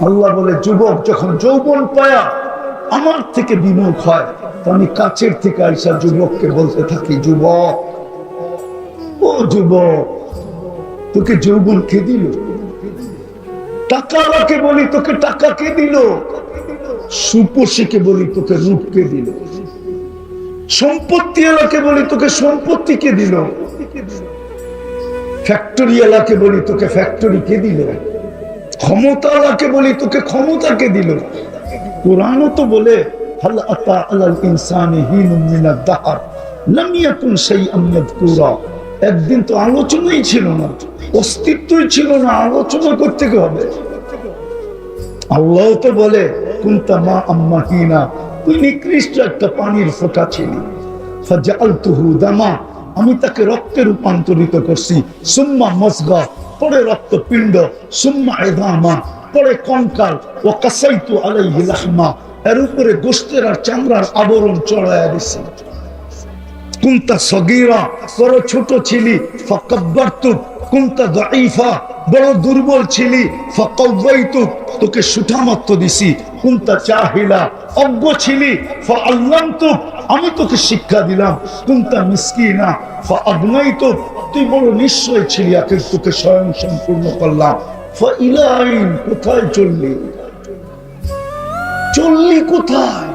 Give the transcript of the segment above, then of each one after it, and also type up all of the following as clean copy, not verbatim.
আল্লাহ বলে যুবক যখন যৌবন পায়া আমার থেকে বিমুখ হয়, তো আমি কাছের থেকে আইসা যুবককে বলতে থাকি, যুবক ও যুবক, তোকে যৌবন কে দিল? টাকাওয়ালাকে বলি তোকে টাকা কে দিল? সুপোষীকে বলি তোকে রূপ কে দিল? সম্পত্তি এলাকে বলি তোকে সম্পত্তি কে দিল? ফ্যাক্টরি এলাকে বলি তোকে ফ্যাক্টরি কে দিল? ক্ষমতা এলাকে বলি তোকে ক্ষমতা কে দিল? কুরআনও তো বলে হাল আতা আলাল ইনসানি হিনুম মিনাদ দাহর লাম ইয়াকুন শাইআন মাযকুরা। একদিন তো আলোচনাই ছিল না, অস্তিত্বই ছিল না, আলোচনা করতে হবে। আল্লাহ তো বলে কুনতা মা আম্মাহিনা, তুই নিকৃষ্ট একটা পানির ফোঁটা ছিলি, ফাজআলতুহু দামা, আমি তাকে রক্তে রূপান্তরিত করছি, সুম্মা মজগা, পরে রক্তপিণ্ড, সুম্মা ইদামা, পরে কঙ্কাল, ওয়া কাসাইতু আলাইহি লাহমা, এর উপরে গোশতের আর চামড়ার আবরণ চড়ায়া দিছি। কুনতা সগীরা, বড় ছোট ছিলি, ফাকাব্বারতু, কুনতা দাঈফা, বড় দুর্বল ছিলি, ফাকাওয়াইতু, তোকে সুঠামত্ব দিছি। কুনতা জাহিলা, অজ্ঞ ছিলি, ফাআল্লামতু, আমি তোকে শিক্ষা দিলাম। কুনতা মিসকিনা ফাআগনাইতু, তুই বড় নিশ্চয় ছিলি, আখের তোকে স্বয়ং সম্পূর্ণ করলাম। ফাইলাইন, কোথায় চললি? চললি কোথায়?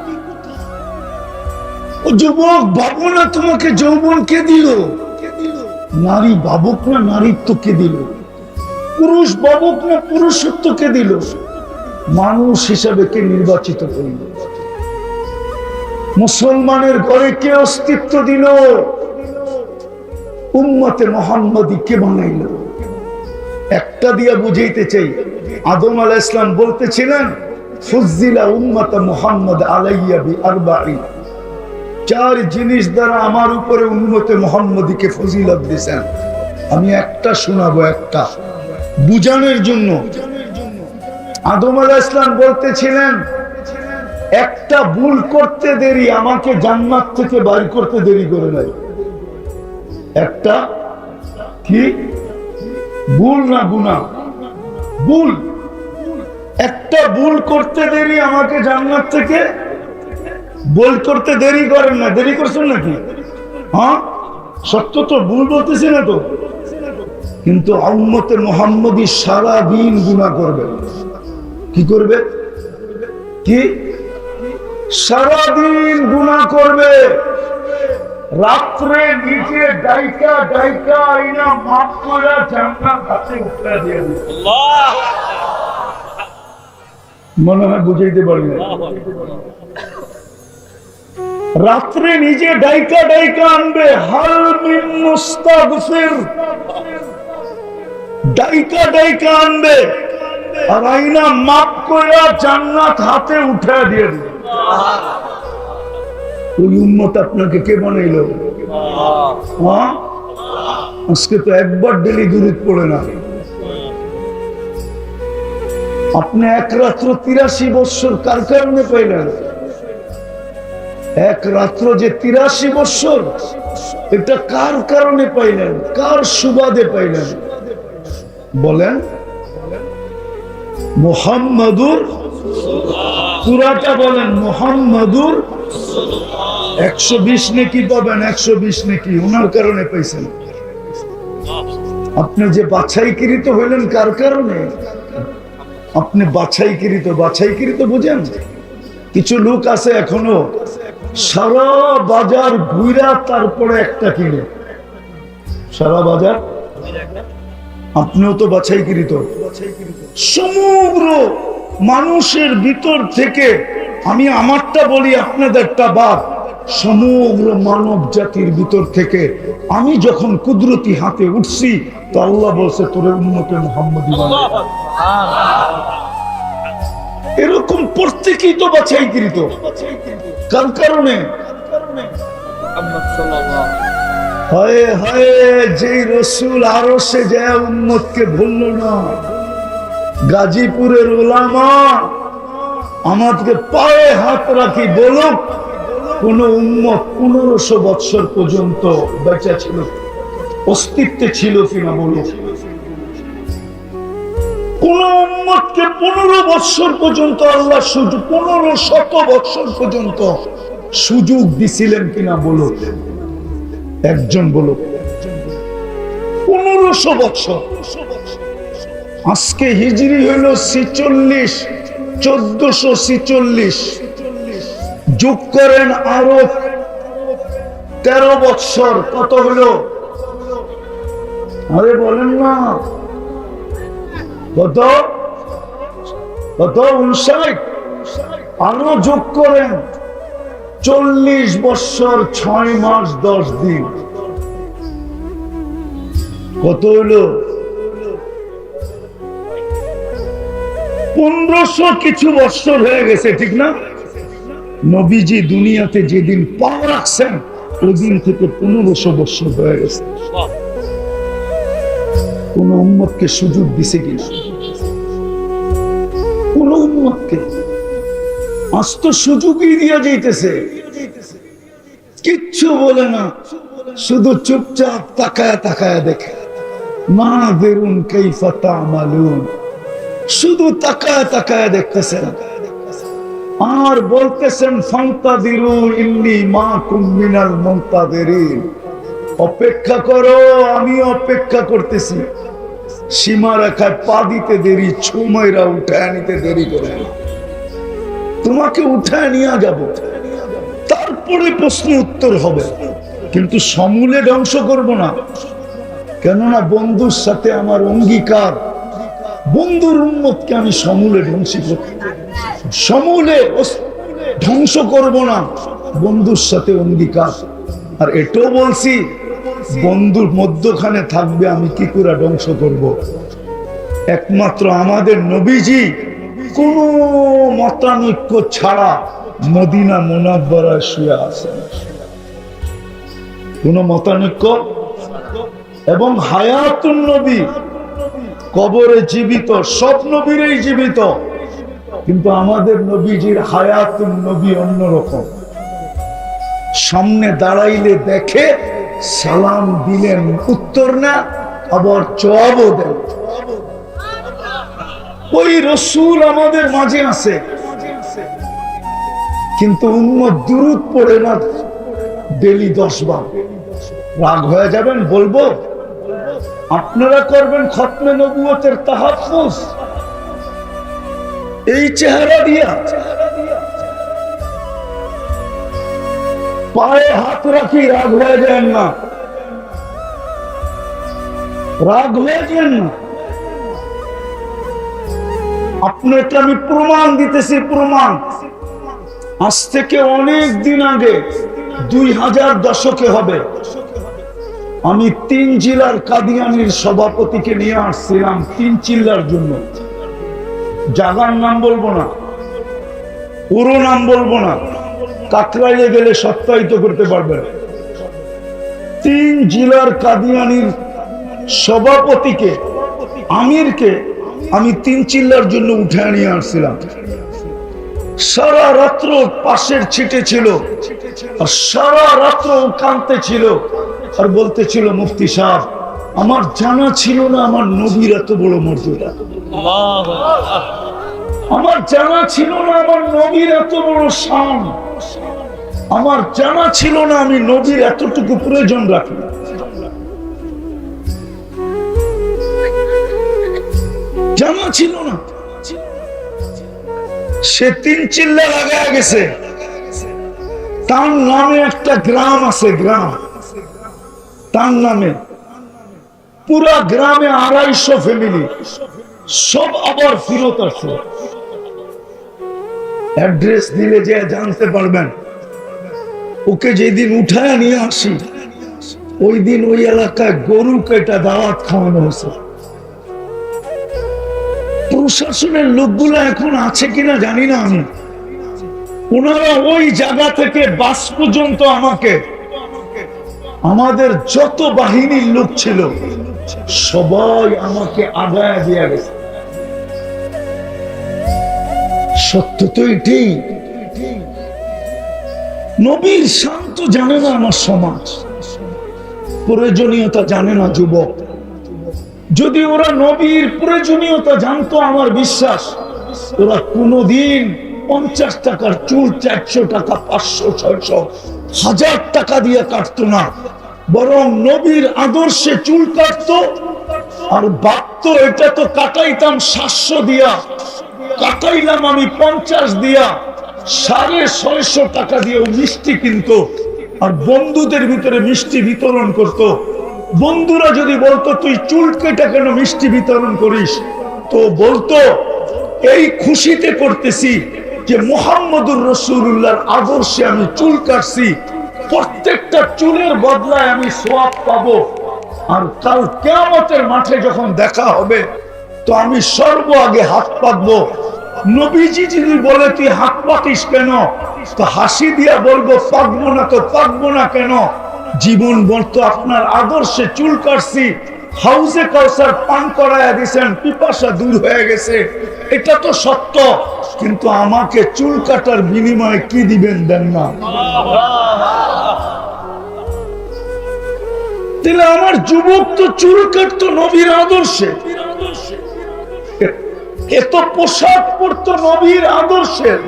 ও যুবক, ভাবো না তোমাকে যৌবন কে দিল? নারী ভাবুক না নারীত্ব কে দিল? পুরুষ ভাবুক না পুরুষত্ব কে দিল? মানুষ হিসাবে কে নির্বাচিত করল? মুসলমানের ঘরে কে অস্তিত্ব দিল? উম্মতে মুহাম্মাদি কে বানাইল? একটা দিয়া বুঝাইতে চাই, আদম আলাইহিস সালাম বলতেছিলেন ফুজ্জিলা উম্মতে মুহাম্মদ আলাইয়া বিআরবাঈন, চার জিনিস দ্বারা আমার উপরে উম্মতে মুহাম্মাদিকে ফজিলত দিয়েছেন। আমি একটা শোনাবো, একটা বুঝানোর জন্য। আদম আলাইহিস সালাম বলতেছিলেন একটা ভুল করতে দেরি আমাকে জান্নাত থেকে বাইর করতে দেরি করে নাই। একটা কি ভুল না গুনাহ? ভুল। একটা ভুল করতে দেরি আমাকে জান্নাত থেকে ভুল করতে দেরি করেন না। দেরি করছেন নাকি? হ্যাঁ, সত্য তো, ভুল বলতেছি না তো। কিন্তু উম্মতে মুহাম্মদী সারা দিন গুনাহ করবে। কি করবে? কি? সারা দিন গুনাহ করবে। রাত্রে নিচে ডাইকা ডাইকা আইনা মাফ করে জান্নাত হাতে উঠে দিয়ে দিবে। আল্লাহ, মনে হয় বুঝাইতে পারি না। রাত্রে নিজে ডাইকা ডাইকা আনবে, হাল মিন মুস্তাগফির, ডাইকা ডাইকা আনবে, আর আইনা মাপ করে জান্নাত হাতে উঠে দিয়ে দিবে। ওই উম্মত আপনাকে কে বানাইলো? হ্যাঁ, আজকে তো একবার ডেলি দুরূদ পড়ে না। আপনি এক রাত্র 83 বছর কার কারণে পাইলেন? এক রাত্র যে 83 বছর, এটা কার কারণে পাইলেন? কার সুবাদে পাইলেন? বলেন। মুহাম্মাদুর, পুরাটা বলেন, মুহাম্মাদুর 120 নেকি পাবেন, 120 নেকি ওনার কারণে পাইছেন। আপনি যে বাছাইকৃত হইলেন কার কারণে? আপনি বাছাইকৃত বুঝেন? কিছু লোক আছে এখনো সারা বাজার ঘুরা তারপরে একটা কিনে। সারা বাজার, আপনিও তো বাছাইকৃত। সমগ্র মানুষের ভিতর থেকে, আমি আমারটা বলি আপনাদেরটা বাদ, সমগ্র মানব জাতির ভিতর থেকে আমি যখন কুদরতি হাতে উঠছি, তো আল্লাহ বলছে তোরে উম্মতে মুহাম্মদী বানাবো। এরকম প্রত্যেকেই তো বাছাইকৃত। কার কারণে? হায় হায়, যে রাসূল আরশে যায় উম্মতকে ভুলল না। গাজীপুরের উলামা আমাদেরকে পায়ে হাত রাখি বলুক, কোন উম্মত 1500 বছর পর্যন্ত বেঁচে ছিল, অস্তিত্বে ছিল কিনা বলুক। কোন উম্মতকে 15 বছর পর্যন্ত আল্লাহ সুযোগ, 1500 বছর পর্যন্ত সুযোগ দিছিলেন কিনা বলো, একজন বলো। 1500 বছর। আজকে হিজরি হলো 46, 1446, যোগ করেন আরো 13 বছর, কত হলো? আরে বলেন না, কত কত? 59। আরো যোগ করেন 40 বছর 6 মাস 10 দিন, কত হলো? 1500 কিছু বছর হয়ে গেছে, ঠিক না? নবীজি দুনিয়াতে যেদিন পা রাখছেন ওই দিন থেকে 1500 বছর হয়ে গেছে। কোন উম্মতকে সুযোগ দিছে কিনা? কোন উম্মতকে? আজ তো সুযোগই দিয়ে যাইতেছে, কিচ্ছু বলে না, শুধু চুপচাপ তাকায় তাকায় দেখে। মা বেরুন কাইফা তা'মালুন, শুধু তাকায় তাকায় দেখতেছেন আর বলতেছেন ফান্তাযিরু ইন্নী মাকুম মিনাল মুনতাযিরিন, অপেক্ষা করো, আমি অপেক্ষা করতেছি। সীমা রেখায় পা দিতে দেরি, ছুমাইরা উঠায় নিতে দেরি করে, তোমাকে উঠায় নিয়ে যাব, তারপরে প্রশ্ন উত্তর হবে, কিন্তু সমূলে ধ্বংস করব না। কেননা বন্ধুর সাথে আমার অঙ্গীকার, বন্ধুর উম্মতকে আমি সমূলে ধ্বংস করব, সমূলে ধ্বংস করব না, বন্ধুর সাথে অঙ্গীকার। আর এটাও বলছি, বন্ধুর মধ্যখানে থাকবে, আমি কি করে ধ্বংস করব? একমাত্র আমাদের নবীজি কোন মতানৈক্য ছাড়া মদিনা মুনাব্বারায় শুয়ে আছেন, কোন মতানৈক্য, এবং হায়াতুন নবী, কবরে জীবিত, সব নবীরই জীবিত, কিন্তু আমাদের নবীজির হায়াতুন নবী অন্যরকম। সামনে দাঁড়াইলে দেখে, সালাম দিলেন উত্তর না, আবার জবাবও দেন। ওই রসূল আমাদের মাঝে আছে, কিন্তু উম্মত দুরূদ পড়ে না ডেলি 10 বার। রাগ হয়ে যাবেন, বলবো আপনারা করবেন খতমে নবুয়তের তাহাফুজ এই চেহারা দিয়া, পায়ে হাত রাখি, রাগ হয়ে যান না, রাগ হয়ে যান না। আপনাকে আমি প্রমাণ দিতেছি, প্রমাণ। আজ থেকে অনেক দিন আগে, 2000 দশকে হবে, আমি 3 জেলার কাদিয়ানির সভাপতিকে নিয়ে আসছিলাম 3 চিল্লার জন্য। জায়গার নাম বলবো না, পুরো নাম বলবো না, কাকরাইলে গেলে সত্যায়িত করতে পারবেন। 3 জেলার কাদিয়ানির সভাপতিকে, আমিরকে আমি 3 চিল্লার জন্য উঠে নিয়ে আসছিলাম। সারা রাত্র পাশের ছিটে ছিল, আর সারা রাত্র কাঁদতে ছিল, আর বলতে ছিল মুফতি সাহেব, আমার জানা ছিল না আমার নবীর এত বড় মর্যাদা, আমার জানা ছিল না আমার নবীর এত বড় শান, আমার জানা ছিল না আমি নবীর এতটুকু প্রয়োজন রাখি। জানা ছিল না। সে 3 চিল্লা লাগায় গেছে। তার নামে একটা গ্রাম আছে, গ্রাম, তার নামে পুরা গ্রামে 250 ফ্যামিলি, সব আবার ফিরত আছে। অ্যাড্রেস দিলে যে জানতে পারবেন। ওকে যেদিন উঠায় নিয়ে আসি, ওই দিন ওই এলাকায় গরু কেটা দাওয়াত খাওয়ানো হয়েছে। প্রশাসনের লোকগুলো এখন আছে কিনা জানি না আমি, ওনারা ওই জায়গা থেকে বাস পর্যন্ত আমাকে, আমাদের যত বাহিনীর লোক ছিল সবাই আমাকে আগায় দিয়ে গেছে। সত্য তো এটাই। নবীর শান্ত জানে না আমার সমাজ, প্রয়োজনীয়তা জানে না যুবক, যদি ওরা নবীর প্রয়োজনীয়তা জানতো, আমার বিশ্বাস ওরা কোনদিন 50 টাকার চুল 400 টাকা 500 600 1000 টাকা দিয়ে কাটতো না, বরং নবীর আদর্শে চুল কাটতো। আর ভাবতো এটা তো কাটাইতাম 700 দিয়া, কাটাইলাম আমি 50 দিয়া, 650 টাকা দিয়ে মিষ্টি কিনতো আর বন্ধুদের ভিতরে মিষ্টি বিতরণ করত। বন্ধুরা যদি বলতো তুই চুল কেটে কেন মিষ্টি বিতরণ করিস, তো বলতো এই খুশিতে করতেছি যে মুহাম্মদুর রাসূলুল্লাহর আদর্শে আমি চুল কাটছি, প্রত্যেকটা চুলের বদলায় আমি সওয়াব পাবো। আর কাল কিয়ামতের মাঠে যখন দেখা হবে তো আমি সর্ব আগে হাত পাতবো। নবীজি যদি বলে তুই হাত পাতিস কেন, তো হাসি দিয়া বলবো পাকবো না। তো পাকবো না কেন? জীবন বলতো আপনার আদর্শে চুল কাটছি, হাউজে কাউসার পান করায়া দিয়েছেন, পিপাসা দূর হয়ে গেছে, এটা তো সত্য। কিন্তু আমাকে চুল কাটার বিনিময়ে কি দিবেন? দেন না। তাহলে আমার যুবক তো চুল কাটতো নবীর আদর্শে, এত পোশাক পরতো নবীর আদর্শের,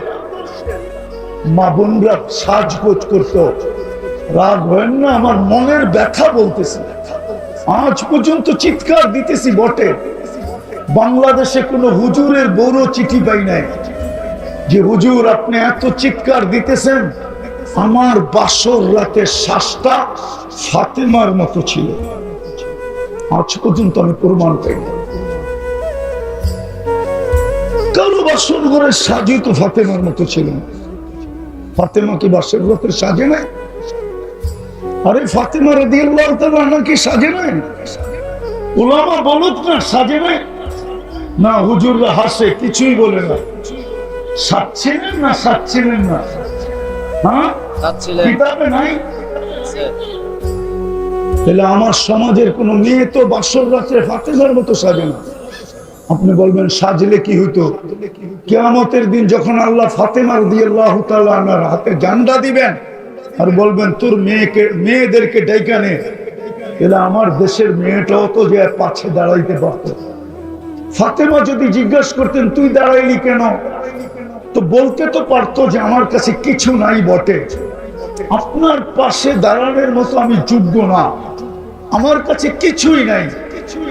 মা বোনরা সাজগোজ করতো। রাগ হয় না, আমার মনের ব্যথা বলতেছি। আজ পর্যন্ত চিৎকার দিতেছি বটে, বাংলাদেশে কোন হুজুরের বড় চিঠি পাই নাই যে হুজুর আপনি এত চিৎকার দিতেছেন, আমার বাসর রাতের শ্বাসটা ফাতেমার মতো ছিল। আজ পর্যন্ত আমি প্রমাণ পাই না। কারো বাসর ঘরের সাজই তো ফাতেমার মতো ছিল না। ফাতেমা কি বাসর ঘরের সাজে নাই? আরে ফাতেমা রাদিয়াল্লাহু তাআলা নাকি সাজে নাই? উলামা বলুক না সাজে নাই? না, হুজুররা হাসে, কিছুই বলে না। সাজছিলেন না? সাজছিলেন না? হ্যাঁ, কিতাবে নাই। তাহলে আমার সমাজের কোন মেয়ে তো বাসর রাতে ফাতেমার মতো সাজে না। আপনি বলবেন সাজলে কি হইতো? কিয়ামতের দিন যখন আল্লাহ ফাতেমা রাদিয়াল্লাহু তাআলা আনহার হাতে জান্ডা দিবেন আর বলবেন তোর মেয়েদেরকে ডাইকা নে, তাহলে আমার দেশের মেয়েটাও তো যে পাশে দাঁড়াইতে পারত। ফাতেমা যদি জিজ্ঞাসা করতেন তুই দাঁড়াইলি কেন, তো বলতে তো পারতো যে আমার কাছে কিছু নাই বটে, আপনার পাশে দাঁড়ানোর মতো আমি যোগ্য না, আমার কাছে কিছুই নাই,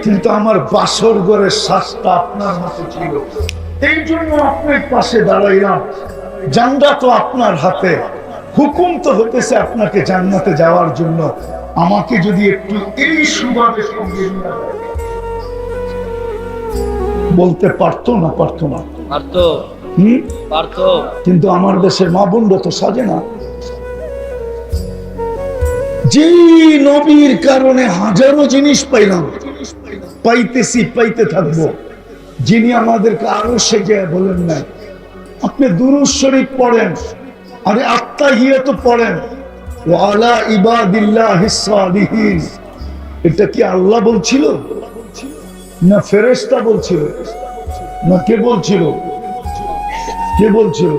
কিন্তু আমার বাসর ঘরের শ্বাসটা আপনার মতো ছিল, এই জন্য আপনার পাশে দাঁড়াইলাম। জান্নাত তো আপনার হাতে, হুকুম তো হতেছে আপনাকে জান্নাতে যাওয়ার জন্য। আমাকে যদি একটু এই সুবাদে সঙ্গে বলতে পারতো না? পারতো না? পারতো। কিন্তু আমার দেশের মা বোনরা তো সাজে না। যেই নবীর কারণে হাজারো জিনিস পাইলাম, পাইতেছি, পাইতে থাকবো, যিনি আমাদেরকে আরো সেজে বলেন না আপনি দুরূদ শরীফ পড়েন, আরে আত্তাহিয়াতু পড়েন, ওয়া আলা ইবাদিল্লাহিস সালিহিন, এটা কি আল্লাহ বলছিল না ফেরেশতা বলছিল না কে বলছিল? কে বলছিল?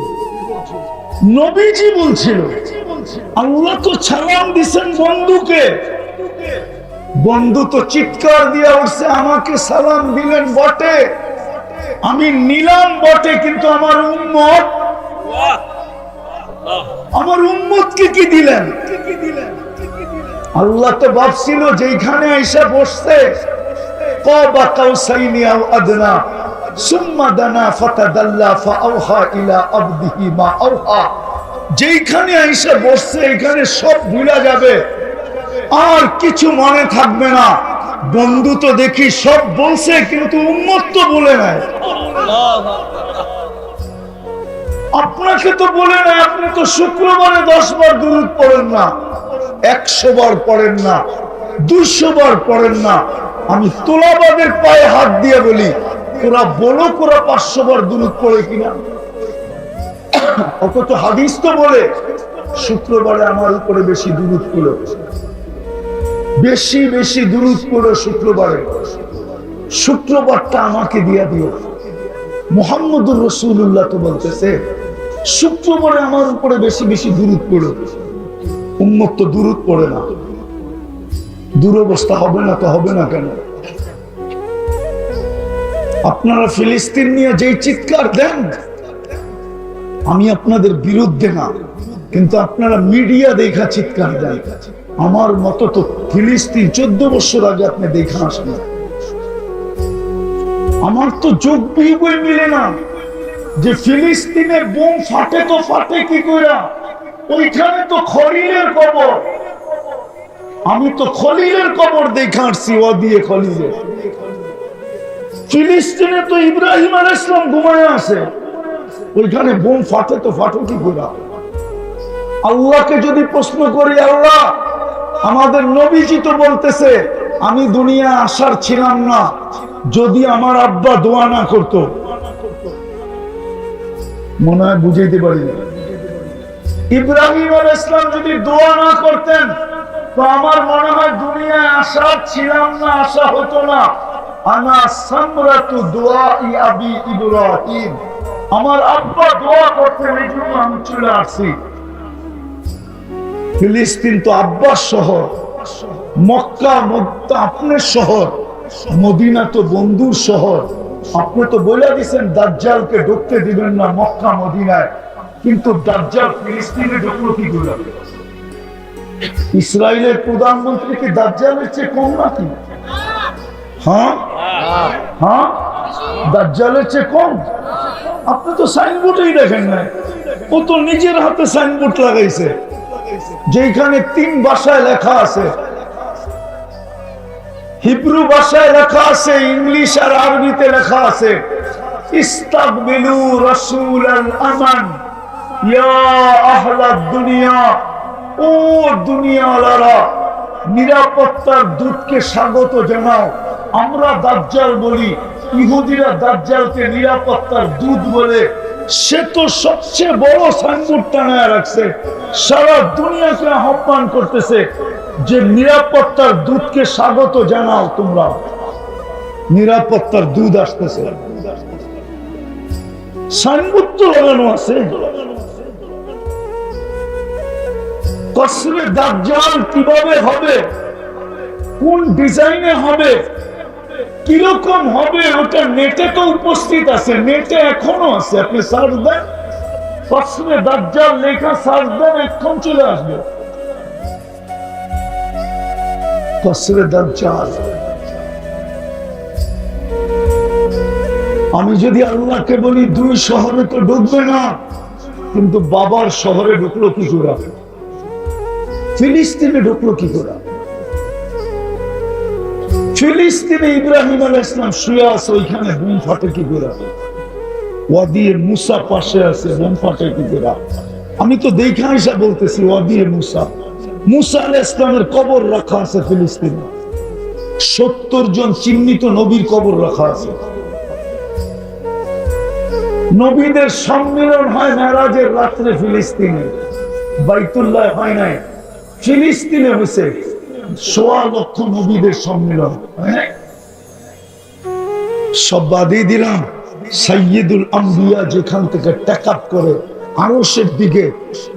নবীজি বলছিল। আল্লাহ তো সালাম দিছেন বন্ধুকে, বন্ধু তো চিৎকার দিয়ে উঠছে আমাকে সালাম দিলেন বটে, আমি নিলাম বটে, কিন্তু আমার উম্মতকে কি দিলেন? আল্লাহ তো ভাবছিল যেখানে এসে বসছে কাবা কাউসাইনি আও আদনা সুম্মা দানা ফাতাদাল্লা ফাআওহা ইলা আবদিহি মা আওহা, যেখানে এসে বসছে এখানে সব ভুলা যাবে, আর কিছু মনে থাকবে না। বন্ধু তো দেখি সব বলছে কিন্তু উম্মত তো বলে নাই। আপনাকে তো বলে নাই, আপনি তো শুক্রবারে 10 বার দুরূদ পড়েন না, 100 বার পড়েন না, 200 বার পড়েন না। আমি তোলাবাদের পায়ে হাত দিয়ে বলি তোরা বলো তোরা 500 বার দুরূদ পড়ে কিনা। অথচ হাদিস তো বলে শুক্রবারে আমার উপরে বেশি দুরূদ পড়ো, বেশি বেশি দুরূদ পড়ো শুক্রবারে, শুক্রবারটা আমাকে দিয়া দিও। মুহাম্মদুর রাসূলুল্লাহ তো বলতেছে শুক্রবারে আমার উপরে বেশি বেশি দুরূদ পড়ো। উম্মত তো দুরূদ পড়ে না, দুরবস্থা হবে না তো হবে না কেন? আপনারা ফিলিস্তিন নিয়ে যেই চিৎকার দেন, আমি আপনাদের বিরুদ্ধে না, কিন্তু আপনারা মিডিয়া দেখা চিৎকার দেন। আমার মতো তো ফিলিস্তিন 14 বছর আগে আপনি দেখা আসেন। আমার তো যোগ বিয়োগই মিলে না যে ফিলিস্তিনের বোম ফাটে তো ফাটে কি করে, ওইখানে তো খলিলের কবর। আমি তো খলিলের কবর দেখা আসছি, ও দিয়ে খলিলের। ফিলিস্তিনে তো ইব্রাহিম আলাইহিস সালাম ঘুমায় আছে, ওইখানে বোম ফাটে তো ফাটে কি করে। আল্লাহকে যদি প্রশ্ন করি, আল্লাহ আমাদের নবীজি তো বলতেছে আমি দুনিয়া আসার ছিলাম না যদি আমার আব্বা দোয়া না করতো। মনে হয় বুঝাইতে পারি না। ইব্রাহিম আলাইহিস সালাম যদি দোয়া না করতেন তো আমার মনে হয় দুনিয়ায় আসার ছিলাম না, আসা হতো না। আনা সামরাতু দুআই আবি ইব্রাহিম, আমার আব্বা দোয়া করতেন এই জন্য আমি চলে আসছি। ফিলিস্তিন তো আব্বার শহর, মক্কা আপনার শহর, মদিনা তো বন্ধুর শহর। আপনি তো বলে দিচ্ছেন দাজ্জালকে ঢুকতে দিবেন না মক্কা মদিনায়, কিন্তু দাজ্জাল ফিলিস্তিনে ঢুকলো কি করে? ইসরায়েলের প্রধানমন্ত্রী কি দাজ্জালের চেয়ে কম নাকি? হ্যাঁ হ্যাঁ, দাজ্জালের চেয়ে কম? আপনি তো সাইনবোর্ডেই দেখেন না, ও তো নিজের হাতে সাইনবোর্ড লাগাইছে যেখানে 3 ভাষায় লেখা আছে। হিব্রু ভাষায় লেখা আছে, ইংলিশ আর আরবিতে লেখা আছে, ইস্তাকবিলু রাসূলাল আমান ইয়া আহলাদ দুনিয়া, ও দুনিয়াওয়ালারা নিরাপত্তার দূতকে স্বাগত জানাও। আমরা দাজ্জাল বলি, ইহুদিরা দাজ্জালকে নিরাপত্তার দূত বলে। সে তো সবচেয়ে বড় সাইনবোর্ড টানায় রাখছে, সারা দুনিয়াকে আহ্বান করতেছে যে নিরাপত্তার দূতকে স্বাগত জানাও তোমরা, নিরাপত্তার দূত আসতেছে। সাইনবোর্ড তো লাগানো আছে। কসরে দাজ্জাল কিভাবে হবে, কোন ডিজাইনে হবে, কিরকম হবে, ওটা নেটে তো উপস্থিত আছে, নেটে এখনো আছে। আপনি সার্চ দেন, কসরে দাজ্জাল লেখা সার্চ দেন, এখন চলে আসবে কসরে দাজ্জাল। আমি যদি আল্লাহকে বলি 2 শহরে তো ঢুকবে না, কিন্তু বাবার শহরে ঢুকলো কি করে? ফিলিস্তিনে ঢুকলো কি করে? ফিলিস্তিনে ইব্রাহিম আলাইহিস সালাম শুয়ে আছে, ওইখানে বোম ফাটে কি করে? ওয়াদিয়ে মুসা পাশে আছে, বোম ফাটে কি করে? আমি তো দেখা আইসা বলতেছি, ওয়াদিয়ে মুসা, মুসা আলাইহিস সালামের কবর রাখা আছে ফিলিস্তিনে। 70 জন চিহ্নিত নবীর কবর রাখা আছে। নবীদের সম্মিলন হয় মেরাজের রাত্রে ফিলিস্তিনে, বাইতুল্লাহ হয় নাই, ফিলিস্তিনে হয়েছে। 1.25 লক্ষ নবীদের সম্মিলন। সব বাদই দিলাম, সাইয়্যিদুল আম্বিয়া যেখান থেকে টেক আপ করে আরশের দিকে,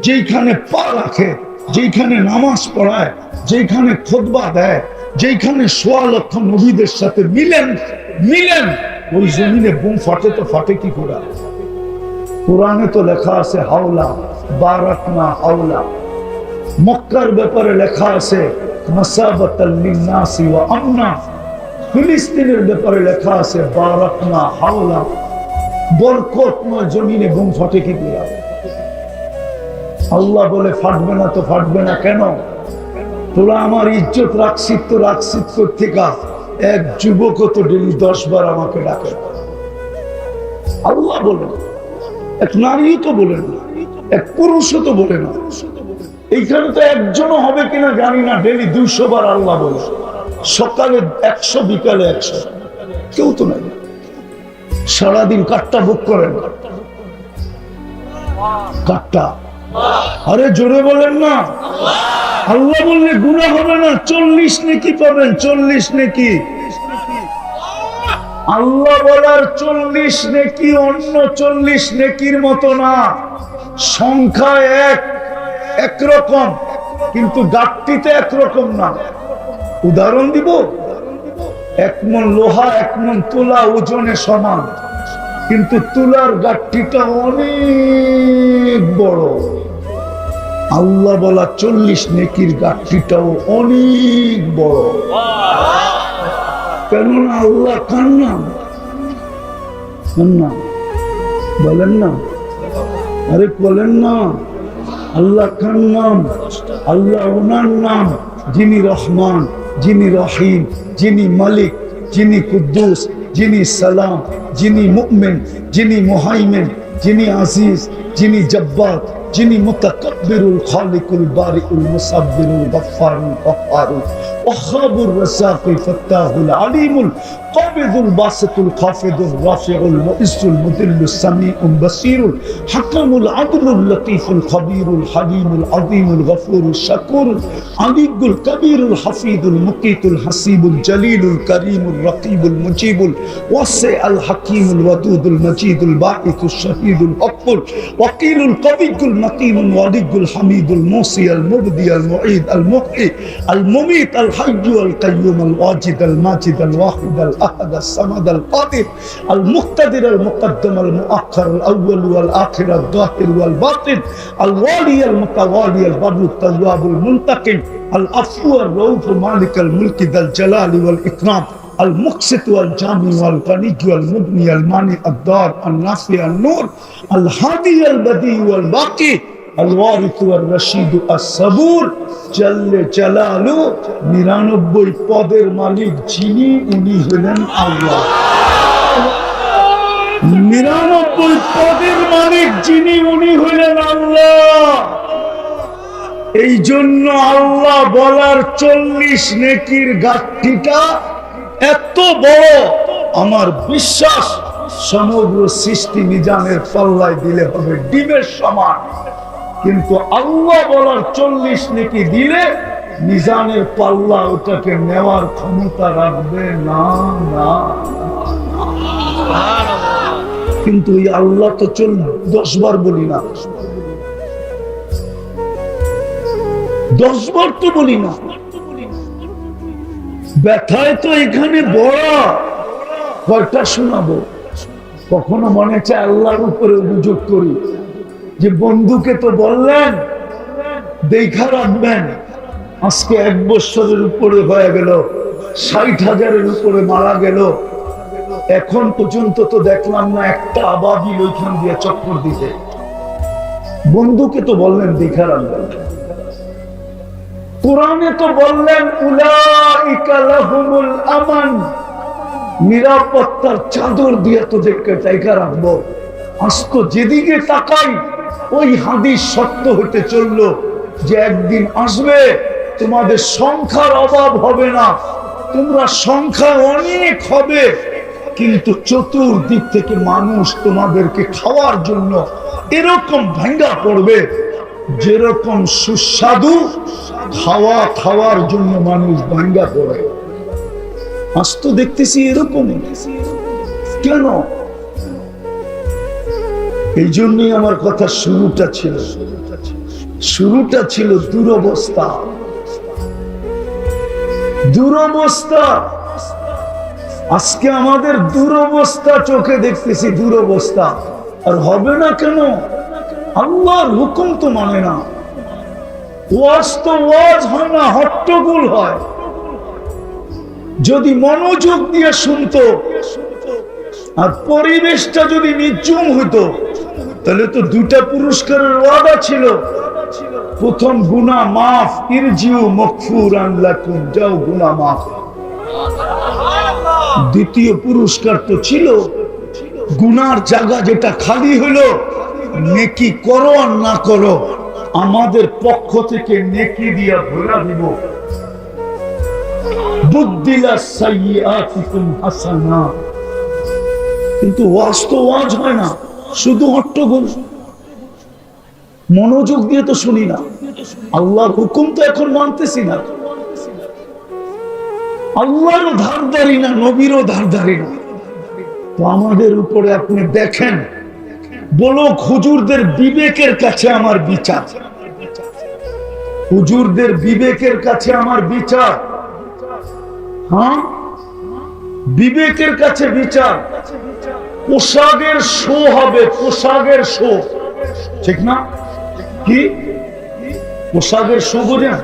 যেখানে পা রাখে, যেখানে নামাজ পড়ায়, যেখানে খুতবা দেয়, যেখানে 1.25 লক্ষ নবীদের সাথে মিলেন, ওই জমিনে বোম ফাটে তো ফাটে কি করে? কোরআনে তো লেখা আছে হাওলা বারাকনা হাওলা। মক্কার ব্যাপারে লেখা আছে মাসাবাতাল লিন্নাসি ওয়া আমনা। ফিলিস্তিনের ব্যাপারে লেখা আছে বারাকনা হাওলা, বরকতময় জমিনে বোম ফাটে কি করে? আল্লাহ বলে ফাটবে না তো ফাটবে না কেন? তোরা আমার ইজ্জত রাখছিস তো রাখছিস থেকে। এক যুবক তো ডেলি 10 বার আমাকে ডাকে। আল্লাহ বলে, এক নারীও তো বলে না, এক পুরুষও তো বলে না। এইখানে তো একজনও হবে কিনা জানি না, ডেলি 200 বার আল্লাহ বলে। সকালে 100, বিকালে 100, কেউ তো নাই। সারাদিন কাটটা বুক করেন, কাটটা। আরে জোরে বলেন না। আল্লাহ বললে গুনাহ হবে না, 40 নেকি পাবেন, 40 নেকি। আল্লাহ বলার 40 নেকি অন্য 40 নেকির মতো না। সংখ্যা একরকম, কিন্তু গাঠটিতে একরকম না। উদাহরণ দিব, এক মন লোহা এক মন তুলা ওজনে সমান, কিন্তু তুলার গাঠটিটা অনেক বড়। আল্লাহ বলা 40 নেকির গাঠটিটাও অনেক বড়। কেননা আল্লাহ কার নাম? বলেন না, আরে বলেন না, আল্লাহ কার নাম? আল্লাহ ওনার নাম, যিনি রহমান, যিনি রহিম, যিনি মালিক, যিনি কুদ্দুস, যিনি সালাম, যিনি মুমিন, যিনি মুহাইমিন, যিনি আজিজ, যিনি জব্বার, যিনি মুতাকাব্বিরুল খালিকুল বারিউল মুসাব্বিরুল গফফারুল কহ্হারুল ওয়াহ্হাবুর রাসাকুল ফাত্তাহুল আলিমুল কাবিদুল বাসিতুল খাফিদুর রাফিউল মুইজ্জুল মুদিল্লুস সামিউল বাসীরুল হাকামুল আদলুল লতীফুল খবীরুল হালিমুল আযীমুল গফুরুশ শাকুরুল আলিয়ুল কবীরুল হাফিজুল মুকীতুল হাসিবুল জলিলুল করিমুল রকিবুল মুজিবুল ওয়াসিউল হাকীমুল ওয়াদুদুল মজিদুল বাঈতুশ শাহীদুল হকুল ওয়াকিলুল কবিয়ুল মতিনুল ওয়ালিয়ুল হামিদুল মুসি আল মুবদি আল মুঈদ আল মুহয়ি আল মুমীত আল হাইয়্যু আল কাইয়্যুম আল ওয়াজিদ আল মাজিদ আল ওয়াহিদ আল আহাদ আল সামাদ আল কাদির আল মুক্তাদির আল মুকদ্দম আল মুআখ্খার আল আউয়াল ওয়াল আখির আল যাহির ওয়াল বাতিন আল ওয়ালি আল মুতাওয়ালি আল বাররু তাওয়াব আল মুনতাকিম আল আফু আর রউফ মালিক আল মুলকি যাল জালালি ওয়াল ইকরাম المقسط والجامع والغني والمغني المانع الضار النافع النور الهادي البديع والباقي الوارث والرشيد الصبور جل جلاله 99 পদের মালিক যিনি উনি হলেন আল্লাহ। 99 পদের মালিক যিনি উনি হলেন আল্লাহ। এই জন্য আল্লাহ বলার 40 নেকির গাঁথটিটা এত বড়, আমার বিশ্বাস সমগ্র সৃষ্টি মিজানের পাল্লায় দিলে হবে ডিমের সমান, কিন্তু আল্লাহ বলার 40 নেকি দিলে মিজানের পাল্লা ওটাকে নেওয়ার ক্ষমতা রাখবে না। কিন্তু এই আল্লাহ তো 10 বার বলি না, 10 বার তো বলি না। ব্যথায় তো এখানে বড়, কয়টা শোনাবো? কখনো মনে চায় আল্লাহর উপরে অভিযোগ করি যে বন্ধুকে তো বললেন দেখা রাখবেন, আজকে 1 বছরের উপরে হয়ে গেল, 60,000-এর উপরে মারা গেল, এখন পর্যন্ত তো দেখলাম না একটা আবাবিল ওইখান দিয়ে চক্কর দিতে। বন্ধুকে তো বললেন দেখা রাখবেন, কোরআনে তো বললেন উলাইকা লাহুমুল আমান, নিরাপত্তার চাদর দিয়ে তোদেরকে ঢেকে রাখবো। আজ তো যেদিকে তাকাই ওই হাদিস সত্য হতে চললো যে একদিন আসবে তোমাদের সংখ্যার অভাব হবে না, তোমরা সংখ্যা অনেক হবে, কিন্তু চতুর্দিক থেকে মানুষ তোমাদেরকে খাওয়ার জন্য এরকম ভাঙ্গা পড়বে যেরকম সুস্বাদু খাওয়ার জন্য মানুষ ভাঙ্গা পড়ে। আজ তো দেখতেছি এরকম। কেন? এই জন্যই আমার কথা শুরুটা ছিল দুরবস্থা। আজকে আমাদের দুরবস্থা চোখে দেখতেছি, দুরবস্থা। আর হবে না কেন? আল্লাহর হুকুম তো মানে না, ওয়াজ তো ওয়াজ হয় না, হট্টগোল হয়। যদি মনোযোগ দিয়ে শুনতো আর পরিবেশটা যদি নির্জুম হইতো তাহলে তো 2টা পুরস্কারের ওয়াদা ছিল। প্রথম গুনাহ মাফ, ইরজিউ মাগফুরান লাকুম, যাও গুনাহ মাফ। দ্বিতীয় পুরস্কার তো ছিল গুনার জায়গা যেটা খালি হলো, নেকি করো আর না করো আমাদের পক্ষ থেকে নেকি দিয়া ভরা দিব। বুদ্দিলা সাইয়্যাতিকুম হাসানা। কিন্তু ওয়াজ তো ওয়াজ হয় না, শুধু হট্টগোল। মনোযোগ দিয়ে তো শুনি না, আল্লাহর হুকুম তো এখন মানতেছি না, আল্লাহরও ধারদারি না, নবীরও ধারদারি না। তো আমাদের উপরে আপনি দেখেন, বলো হুজুরদের বিবেকের কাছে আমার বিচার, হুজুরদের বিবেকের কাছে আমার বিচার। হ্যাঁ, বিবেকের কাছে বিচার। পোশাকের শো হবে, পোশাকের শো, ঠিক না? কি পোশাকের শো বোঝেন?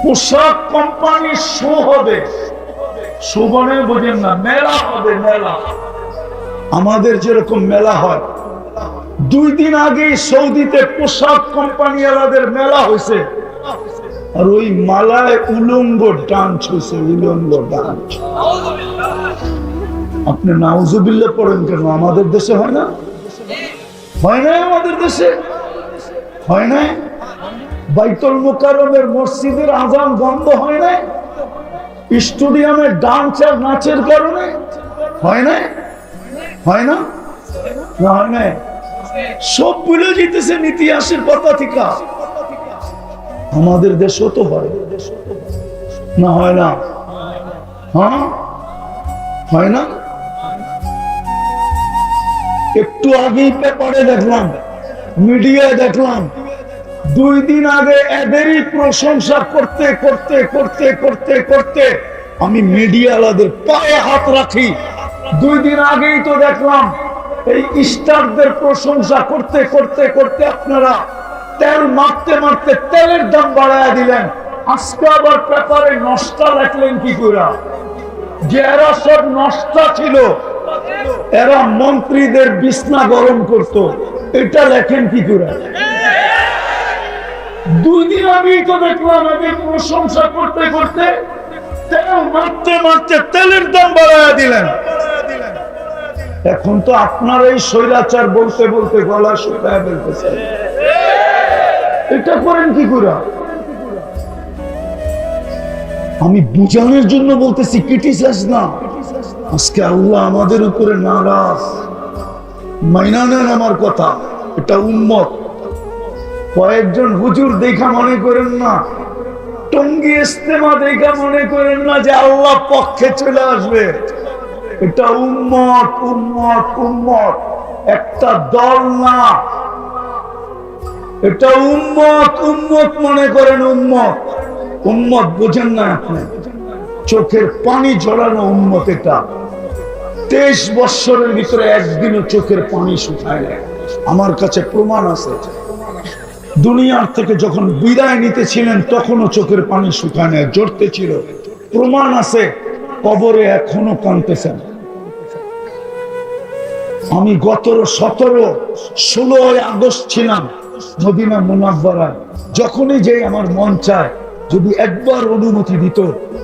পোশাক কোম্পানির শো হবে, শো মানে বোঝেন না, মেলা হবে, মেলা। আমাদের যেরকম মেলা হয়, 2 দিন আগে সৌদিতে পোশাক কোম্পানি ওয়ালাদের মেলা হয়েছে, আর ওই মালায় উলঙ্গ ডান্স হয়েছে, উলঙ্গ ডান্স। আপনি নাউজুবিল্লাহ পড়েন কেন? আমাদের দেশে হয় না? হয় না? আমাদের দেশে হয় না? বাইতুল মুকাররমের মসজিদের আজান বন্ধ হয় না? স্টেডিয়ামে ডান্স আর নাচের কারণে হয় না? হয় না? না হয় না? সব ভুলে যেতেছেন ইতিহাসের কথা থেকে। আমাদের দেশও তো হয় না? হয় না? হ্যাঁ হয় না? একটু আগেই পেপারে দেখলাম, মিডিয়ায় দেখলাম, 2 দিন আগে এদেরই প্রশংসা করতে করতে করতে করতে করতে আমি মিডিয়াওয়ালাদের পায়ে হাত রাখি। 2 দিন আগেই তো দেখলাম এই স্টারদের প্রশংসা করতে করতে করতে আপনারা তেল মারতে মারতে তেলের দাম বাড়ায় দিলেন। আজকে আবার পেপারে নষ্ট লেখলেন কি করে? যে এরা সব নষ্ট ছিল, এরা মন্ত্রীদের বিছনা গরম করত, এটা লেখেন কি করে? 2 দিন আগেই তো দেখলাম এদের প্রশংসা করতে করতে তেল মারতে মারতে তেলের দাম বাড়ায় দিলেন। এখন তো আপনার এই স্বৈরাচার বলতে বলতে গলা শুকায় ফেলতেছে। এটা করেন কি করে? আমি বুঝানোর জন্য বলতেছি, ক্রিটিসাইজ না। আজকে আল্লাহ আমাদের উপরে নারাজ। মাইনা নেন আমার কথা, এটা উম্মত। কয়েকজন হুজুর দেখা মনে করেন না, টঙ্গী ইস্তেমা দেখা মনে করেন না যে আল্লাহ পক্ষে চলে আসবে। এটা উম্মত, উম্মত, উম্মত, একটা দল না। এটা উম্মত, উম্মত মনে করেন, উম্মত। উম্মত বোঝেন না আপনি? চোখের পানি ঝরানো উম্মত এটা। 23 বছরের ভিতরে একদিনও চোখের পানি শুকায় না। আমার কাছে প্রমাণ আছে। দুনিয়ার থেকে যখন বিদায় নিতেছিলেন তখনও চোখের পানি শুকায় না, জড়তে ছিল। প্রমাণ আছে, কবরে এখনো কাঁদতেছেন। আমি গত 16 আগস্ট ছিলাম মদিনা মুনাওয়ারায়। যখনই যে আমার মন চায়, যদি একবার অনুমতি দিত,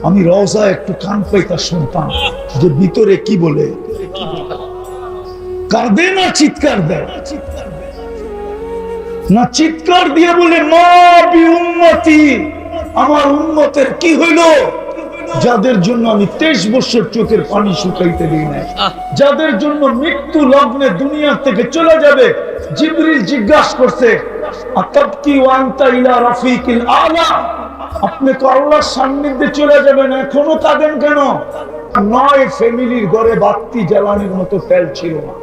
আমি রওজায় একটু কান পাইতা শুনতাম যে ভিতরে কি বলে। কাঁদে না চিৎকার দেয়? না চিৎকার দিয়ে বলে মা বি উম্মতি, আমার উম্মতের কি হইল? যাদের জন্য আমি 23 বছর চোখের পানি শুকাইতে দিই না, যাদের জন্য মৃত্যু লগ্নে দুনিয়া থেকে চলে যাবে। জিবরিল জিজ্ঞাসা করছে, আতাবকি ওয়া আনতা ইলা রাফিকিল আলা, আপনি তো আল্লাহর সান্নিধ্যে চলে যাবেন, এখনো কাঁদেন কেন? 9 ফ্যামিলির ঘরে বাতি জ্বালানোর মতো তেল ছিল না।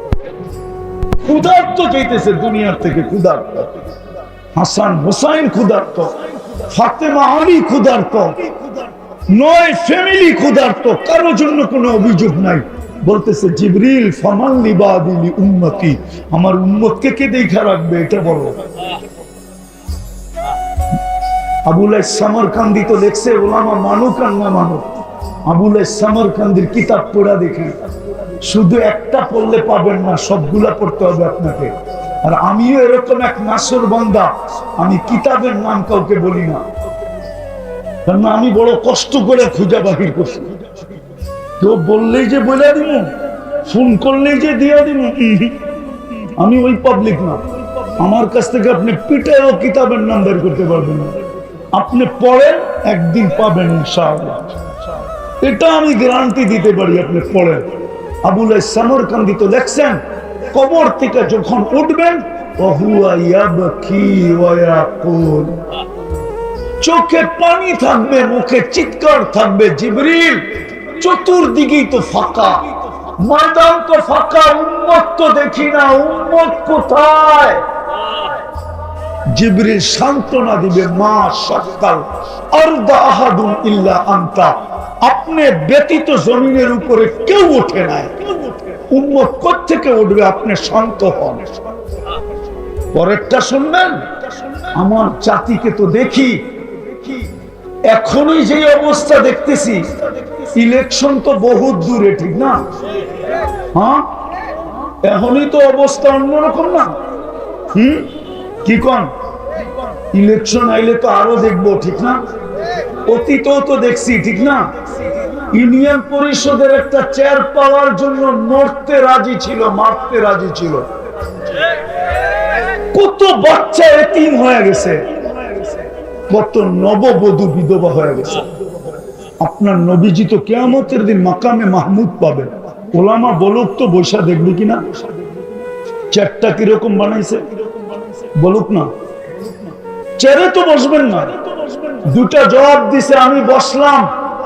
ক্ষুধার্ত যেতেছে দুনিয়ার থেকে, ক্ষুধার্ত। হাসান হুসাইন ক্ষুধার্ত, ফাতেমা আলী ক্ষুধার্ত, 9 ফ্যামিলি ক্ষুধার্ত, কারো জন্য কোনো অভিযোগ নাই। বলতেছে জিবরিল ফামান লিবাদিলি উম্মতি, আমার উম্মতকে কে দেখা রাখবে এটা বলো। আবুল সামরকান্দি তো দেখছে, ওলামা মানুক আর না মানুক, আবুল সামরকান্দির কিতাব পড়া দেখি। শুধু একটা পড়লে পাবেন না, সবগুলা পড়তে হবে আপনাকে। আর আমিও এরকম এক নাসর বান্দা, আমি কিতাবের নাম কাউকে বলি না, কারণ আমি বড় কষ্ট করে খুঁজে বাহির করছি। কেউ বললেই যে বলে দিব, ফোন করলেই যে দিয়া দিব, আমি ওই পাবলিক না। আমার কাছ থেকে আপনি পিটারও কিতাবের নাম বের করতে পারবেন না। আপনি পড়েন, একদিন পাবেন ইনশাআল্লাহ, এটা আমি গ্যারান্টি দিতে পারি। আপনি পড়েন। আবুল সামরকান্দি তো লেখছেন, কবর থেকে যখন উঠবেন, চোখে পানি থাকবে, মুখে চিৎকার থাকবে, জিবরিল চতুর্দিকেই তো ফাঁকা, ময়দান তো ফাঁকা, উম্মত তো দেখি না, উম্মত কোথায়? জিবরিল সান্ত্বনা দিবে, মা শাক্কাল আরদা আহাদুন ইল্লা আনতা, আপনি ব্যতীত জমিনের উপরে কেউ ওঠে নাই। উম্মত কোত্থেকে উঠবে? আপনি শান্ত হন। পরেরটা শুনবেন, আমার জাতিকে তো দেখি এখনই যে অবস্থা দেখতেছি, ইলেকশন তো বহুত দূরে, ঠিক না? হ্যাঁ, এখনই তো অবস্থা অন্যরকম না? কি কোন? ইলেকশন আইলে তো আরো দেখবো, ঠিক না? অতীতও তো দেখছি, ঠিক না? ইউনিয়ন পরিষদের একটা চেয়ার পাওয়ার জন্য মরতে রাজি ছিল, মারতে রাজি ছিল। কত বাচ্চা এতিম হয়ে গেছে, কত নববধূ বিধবা হয়ে গেছে। আপনার নবীজি তো কিয়ামতের দিন মাকামে মাহমুদ পাবেন। ওলামা বলুক তো, বৈশা দেখবি কিনা চেয়ারটা কিরকম বানাইছে, বলুক না। চেয়ারে তো বসবেন না। দুটা জবাব দিছে, আমি বসলাম,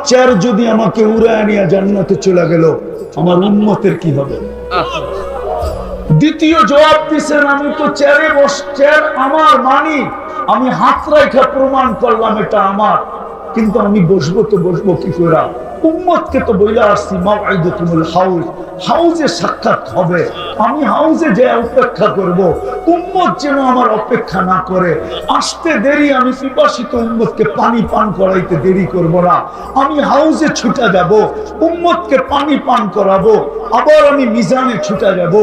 চেয়ার যদি আমাকে উড়ায় নিয়ে জান্নাতে চলে গেল, আমার উম্মতের কি হবে? দ্বিতীয় জবাব দিছেন, আমি তো চেয়ারে চেয়ার আমার মানি, আমি হাত রেখে প্রমাণ করলাম এটা আমার, কিন্তু আমি বসবো তো বসবো কি করে? উম্মতকে তো বইলা আসছি মাওইদুতুল হাউজ, হাউজে সাক্ষাৎ হবে, আমি হাউজে যে অপেক্ষা করব, উম্মত যেন আমার অপেক্ষা না করে। আসতে দেরি, আমি পিপাসিত উম্মতকে পানি পান করাইতে দেরি করব না। আমি হাউজে ছুটে যাব, উম্মতকে পানি পান করাবো, আবার আমি মিজানে ছুটে যাব।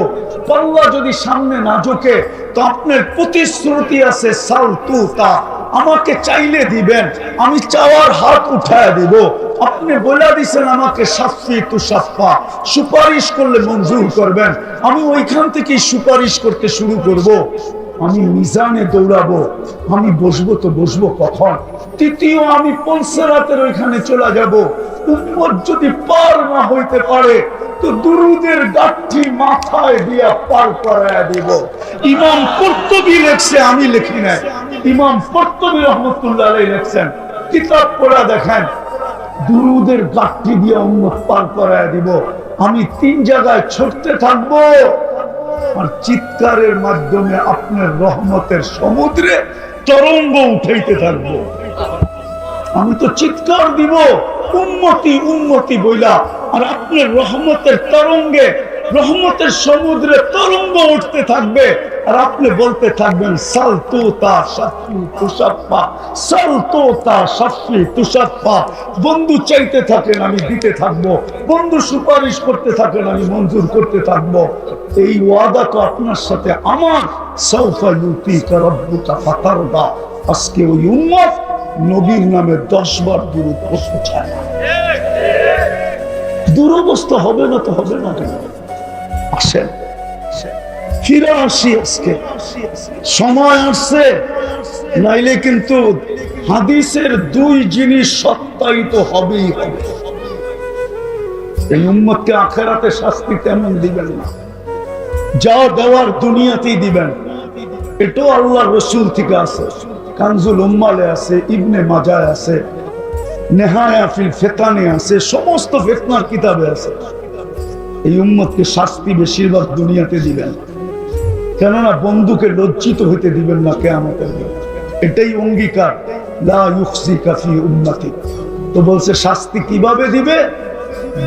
পাল্লা যদি সামনে না ঝোঁকে তো আপনার প্রতিশ্রুতি আছে, সাল তু তা, আমাকে চাইলে দিবেন, আমি চাওয়ার হাত উঠায় দিব। আপনি বলে দিছেন আমাকে শাফি তু শাফা, সুপারিশ করলে মঞ্জুর করবেন, আমি ওইখান থেকে সুপারিশ করতে শুরু করব। আমি মিজানে দৌড়াবো, আমি বসবো তো বসবো কখন? তৃতীয়, আমি পলসেরাতের ওইখানে চলে যাব। উম্মত যদি পার না হইতে পারে তো দুরুদের গাঠি মাথায় দিয়া পার করায়া দিব। ইমাম কুরতুবী লেখছে, আমি লিখি না, ইমাম কুরতুবী রহমাতুল্লাহ আলাইহি লেখছেন, কিতাব পড়া দেখেন, দুরুদের গাঠি দিয়া উম্মত পার করায়া দিব। আমি 3 জায়গায় ছুটতে থাকবো, আর চিৎকারের মাধ্যমে আপনার রহমতের সমুদ্রে তরঙ্গ উঠাইতে থাকবো। আমি তো চিৎকার দিব উম্মতি উম্মতি বইলা, আর আপনার রহমতের তরঙ্গে, রহমতের সমুদ্রে তরঙ্গ উঠতে থাকবে, আর আপনি বলতে থাকবেন সাল তুতা শাফি তুশাফা, সাল তুতা শাফি তুশাফা। বন্ধু চাইতে থাকেন, আমি দিতে থাকবো, বন্ধু সুপারিশ করতে থাকেন, আমি মঞ্জুর করতে থাকবো। এই ওয়াদা তো আপনার সাথে আমার। সাউফা ইউতিকা রাব্বুকা ফাতারদা। আজকে ওই উম্মত নবীর নামে 10 বার দুরূদ পড়তে চায় না। দুরবস্থা হবে না তো হবে না কেন? আসেন ফিরে আসি, আজকে সময় আসছে, নাইলে কিন্তু হাদিসের 2 জিনিস সত্যায়িত হবেই হবে। এই উম্মতকে আখিরাতে শাস্তি তেমন দিবেন না, যা দেওয়ার দুনিয়াতেই দিবেন। এটাও আল্লাহর রাসূল থেকে আছে, কানজুল উম্মালে আছে, ইবনে মাজায় আছে, নেহায়া ফিল ফিতানে আছে, সমস্ত ফিতনার কিতাবে আছে। এই উম্মতকে শাস্তি বেশিরভাগ দুনিয়াতে দিবেন, কেননা বন্ধুকে লজ্জিত হইতে দিবেন না কিয়ামতের দিন। এটাই অঙ্গীকার, লা ইউখজিকা ফি উম্মতি। তো বলছে শাস্তি কিভাবে দিবে?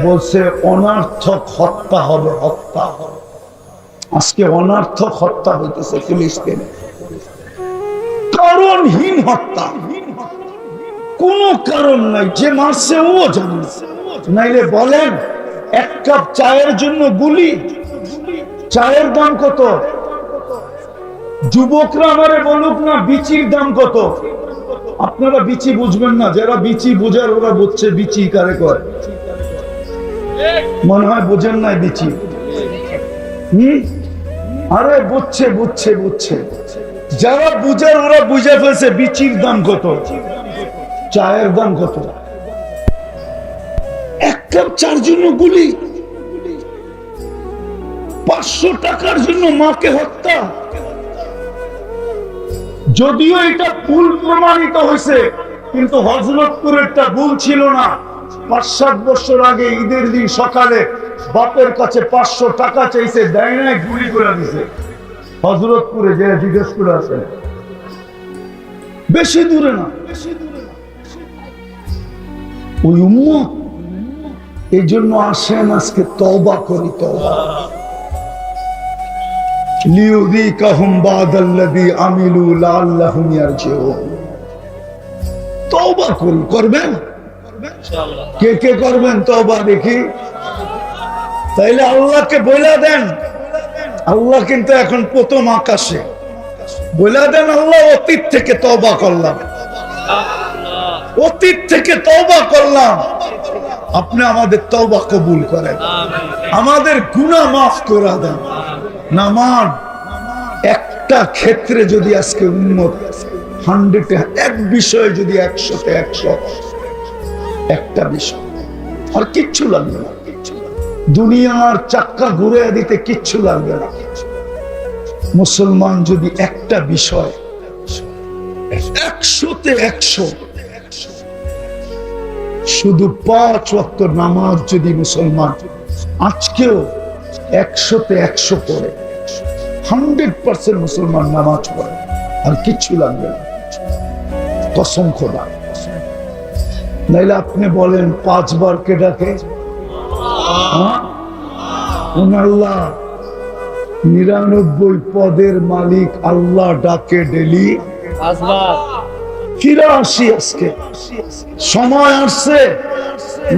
বলছে অনার্থক হত্যা হবে, হত্যা। আজকে অনার্থক হত্যা হইতেছে ফিলিস্তিনে, কারণহীন হত্যা, কোন কারণ নাই, যে মারছে ও জানে। নাইলে বলেন 1 কাপ চায়ের জন্য গুলি, চায়ের দাম কত? যুবকরা আমারে বলুক না বিচির দাম কত? আপনারা বিচি বুঝবেন না, যারা বিচি বোঝার ওরা বুঝছে বিচি কারে কয়। মনে হয় বোঝেন নাই বিচি। আরে বুঝছে বুঝছে বুঝছে, যারা বুঝার ওরা বুঝে ফেলছে বিচির দাম কত, চায়ের দাম কত। 1 কাপ চার জন্য গুলি, 500 টাকার জন্য মাকে হত্যা। যদিও এটা ভুল প্রমাণিত হয়েছে, কিন্তু হযরতপুরেরটা ভুল ছিল না। 5-7 বছর আগে ঈদের দিন সকালে বাপের কাছে 500 টাকা চাইছে, দেয় নাই, গুলি করে দিছে। হযরতপুরে যে জিজ্ঞেস করে আছে বেশি দূরে না। ওই উম্মত এই জন্য আসেন আজকে তওবা করি, তওবা লিউযীকাহুম বাদাল্লাযী আমিলু লাআল্লাহুম ইয়ারজিউন। তওবা করি, করবেন ইনশাআল্লাহ। কে কে করবেন তওবা দেখি? তাইলে আল্লাহকে বলে দেন, আল্লাহ কিন্তু এখন প্রথম আকাশে। বলে দেন, আল্লাহ অতীত থেকে তওবা করলাম, অতীত থেকে তওবা করলাম, আপনি আমাদের তওবা কবুল করেন, আমাদের গুনাহ মাফ করে দেন। নামাজ একটা ক্ষেত্রে যদি আজকে উম্মত 100 এক বিষয়ে যদি 100-তে 100, একটা বিষয়, আর কিচ্ছু লাগবে না, দুনিয়ার চাক্কা ঘুরে দিতে কিচ্ছু লাগবে না। মুসলমান যদি একটা বিষয় 100-তে 100, শুধু 5 ওয়াক্ত নামাজ যদি মুসলমান আজকেও 100-তে 100 পড়ে, 100% মুসলমান নামাজ পড়ে, আর কিচ্ছু লাগবে না, কসম খোদা। নাইলে আপনি বলেন 5 বার কে ডাকে? আল্লাহ। 99 পদের মালিক আল্লাহ ডাকে ডেলি 5 বার। 84 আজকে সময় আসছে,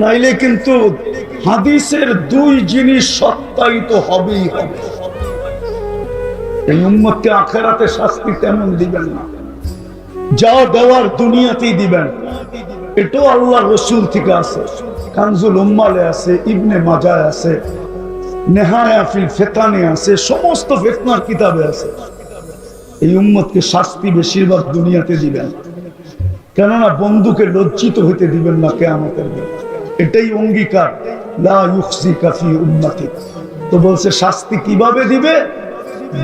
নাইলে কিন্তু হাদিসের 2 জিনিস সত্যায়িত হবেই হবে। এই উম্মতকে আখিরাতে শাস্তি তেমন দিবেন না, যা দেওয়ার দুনিয়াতেই দিবেন। এটাও আল্লাহ রসুল থেকে আছে, কানজুল উম্মালে আছে, ইবনে মাজায় আছে, নেহায়া ফিল ফিতানে আছে, সমস্ত ফিতনার কিতাবে আছে। এই উম্মতকে শাস্তি বেশিরভাগ দুনিয়াতে দিবেন, কেননা বন্ধুকে লজ্জিত হইতে দিবেন না কিয়ামতের দিন। এটাই অঙ্গীকার, লা ইউখজিকা ফি উম্মতিক। তো বলছে শাস্তি কিভাবে দিবে?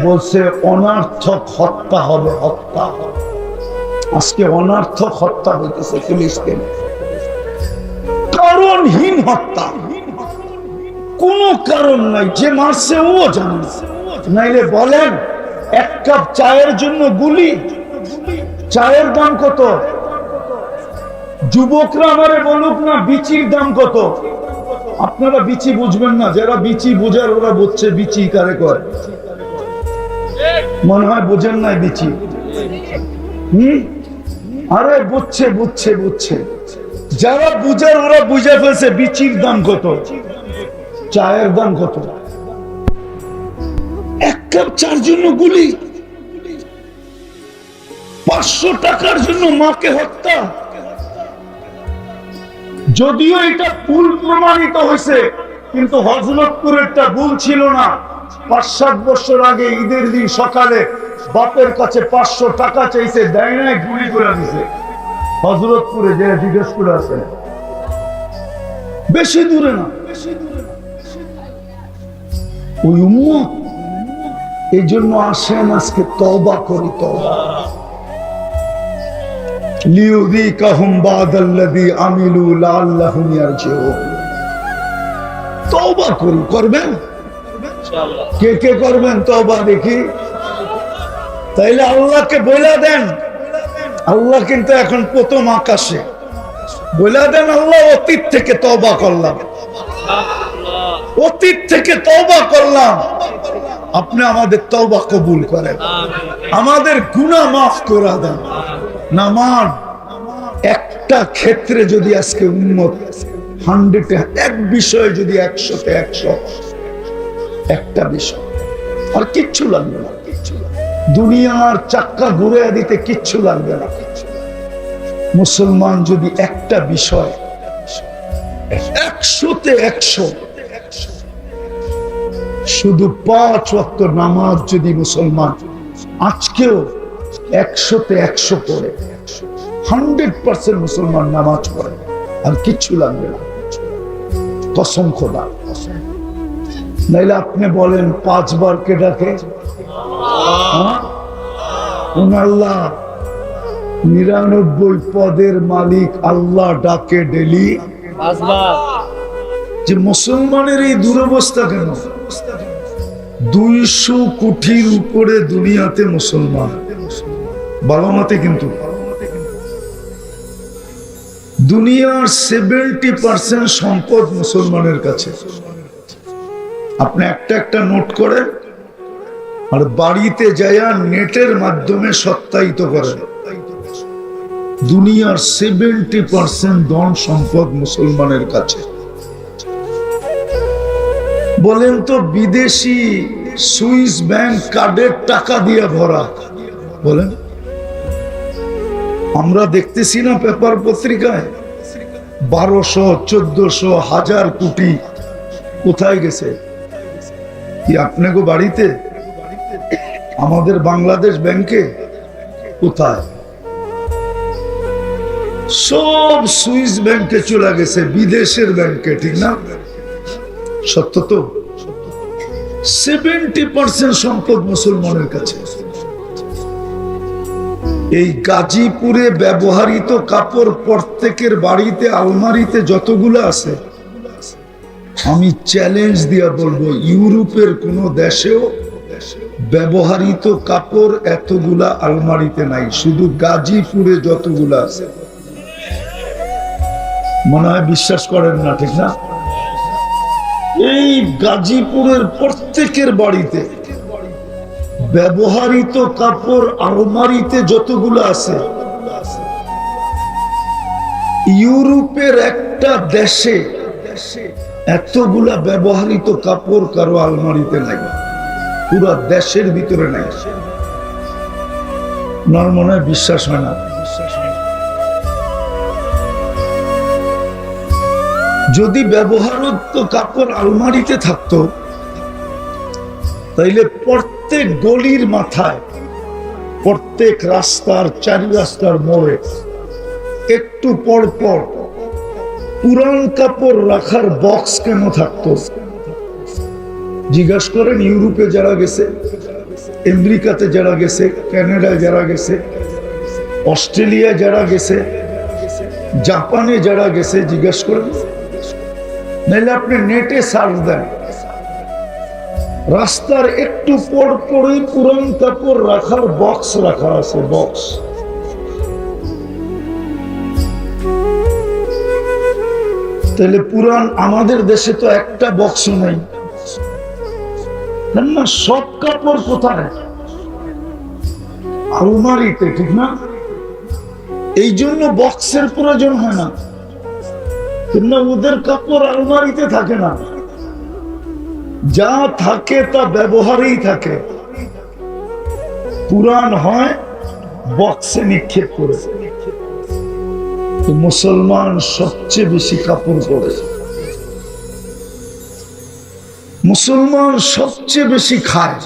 বলছে অনার্থক হত্যা হবে, হত্যা। আজকে অনার্থক হত্যা হইতেছে ফিলিস্তিনে, কারণহীন হত্যা, কোনো কারণ নাই, যে মারছে ও জানে না। নাইলে বলেন 1 কাপ চায়ের জন্য গুলি, চায়ের দাম কত? যুবকরা আমারে বলুক না বিচির দাম কত? আপনারা বিচি বুঝবেন না, যারা বিচি বোঝার ওরা বুঝছে বিচি কারে কয়। মনে হয় বোঝেন নাই বিচি। আরে বুঝছে বুঝছে বুঝছে, যারা বুঝার ওরা বুঝে ফেলছে বিচির দাম কত, চায়ের দাম কত। 1 কাপ চার জন্য গুলি, 500 টাকার জন্য মাকে হত্যা। যদিও এটা ভুল প্রমাণিত হয়েছে, কিন্তু হযরতপুরেরটা ভুল ছিল না। 5-7 বছর আগে ঈদের দিন সকালে বাপের কাছে 500 টাকা চাইছে, দেয় নাই, গুলি করে দিছে। হযরতপুরে যে জিজ্ঞেস করে আছে, বেশি দূরে না। ওই উম্মত এই জন্য আসেন আজকে তওবা করি, তওবা লিউযীকাহুম বাদাল্লাযী আমিলু লাআল্লাহুম ইয়ারজিউন। তওবা করি, করবেন ইনশাআল্লাহ। কে কে করবেন তওবা দেখি? তাইলে আল্লাহকে বলে দেন, আল্লাহ কিন্তু এখন প্রথম আকাশে। বলে দেন, আল্লাহ অতীত থেকে তওবা করলাম, অতীত থেকে তওবা করলাম, আপনি আমাদের তওবা কবুল করেন, আমাদের গুনাহ মাফ করে দেন। নামাজ একটা ক্ষেত্রে যদি আজকে উম্মত 100-এ এক বিষয়ে যদি 100-তে 100, একটা বিষয়, আর কিচ্ছু লাগবে না, দুনিয়ার চাক্কা ঘুরে দিতে কিচ্ছু লাগবে না। মুসলমান যদি একটা বিষয় 100-তে 100, শুধু 5 ওয়াক্ত নামাজ যদি মুসলমান আজকেও 100-তে 100 পড়ে, 100% মুসলমান নামাজ পড়ে, আর কিচ্ছু লাগবে না, কসম খোদা। নাইলে আপনি বলেন 5 বার কে ডাকে? আল্লাহ। 99 পদের মালিক আল্লাহ ডাকে ডেলি 5 বার। যে মুসলমানের এই দুরবস্থা কেন? 200 কোটির উপরে দুনিয়াতে মুসলমান, ভালো মতে কিন্তু দুনিয়ার 70% সম্পদ মুসলমানের কাছে। আপনি একটা একটা নোট করেন আর বাড়িতে যায়া নেটের মাধ্যমে সত্যায়িত করেন। দুনিয়ার 70% ধন সম্পদ মুসলমানের কাছে। বলেন তো বিদেশি সুইস ব্যাংক কার্ডের টাকা দিয়ে ভরা, বলেন। আমরা দেখতেছি না পেপার পত্রিকায় 1200, 1400, 1000 কোটি কোথায় গেছে? কি আপনাকে বাড়িতে? আমাদের বাংলাদেশ ব্যাংকে কোথায়? সব সুইস ব্যাংকে চলে গেছে, বিদেশের ব্যাংকে, ঠিক না? সত্য তো। 70% সম্পদ মুসলমানের কাছে। এই গাজীপুরে ব্যবহৃত কাপড় প্রত্যেকের বাড়িতে আলমারিতে যতগুলো আছে, আমি চ্যালেঞ্জ দিয়া বলবো ইউরোপের কোন দেশেও ব্যবহৃত কাপড় এতগুলা আলমারিতে নাই, শুধু গাজীপুরে যতগুলো আছে। মনে হয় বিশ্বাস করেন না, ঠিক না? এই গাজীপুরের প্রত্যেকের বাড়িতে ব্যবহৃত কাপড় আলমারিতে যতগুলো আছে, ইউরোপের একটা দেশে এতগুলা ব্যবহৃত কাপড় কারো আলমারিতে নাই, পুরো দেশের ভিতরে নাই। আমার মনে হয় বিশ্বাস হয় না। যদি ব্যবহৃত কাপড় আলমারিতে থাকতো, তাইলে প্রত্যেক গলির মাথায়, প্রত্যেক রাস্তার, 4 রাস্তার মোড়ে একটু পর পর পুরান কাপড় রাখার বক্স কেন থাকতো? জিজ্ঞাসা করেন ইউরোপে যারা গেছে, আমেরিকাতে যারা গেছে, কানাডায় যারা গেছে, অস্ট্রেলিয়া যারা গেছে, জাপানে যারা গেছে, জিজ্ঞাসা করেন। নাহলে আপনি নেটে সার্চ দেন, রাস্তার একটু পর পরই পুরান কাপড় রাখার বক্স রাখা আছে, বক্স। তাহলে পুরান আমাদের দেশে তো একটা বক্স নাই না, সব কাপড় কোথায়? আলমারিতে, ঠিক না? এই জন্য বক্সের প্রয়োজন হয় না, কিন্তু ওদের কাপড় আলমারিতে থাকে না, যা থাকে তা ব্যবহারেই থাকে। পুরান হয় বক্সে নিক্ষেপ করে। তো মুসলমান সবচেয়ে বেশি কাপড় পরে, মুসলমান সবচেয়ে বেশি খায়।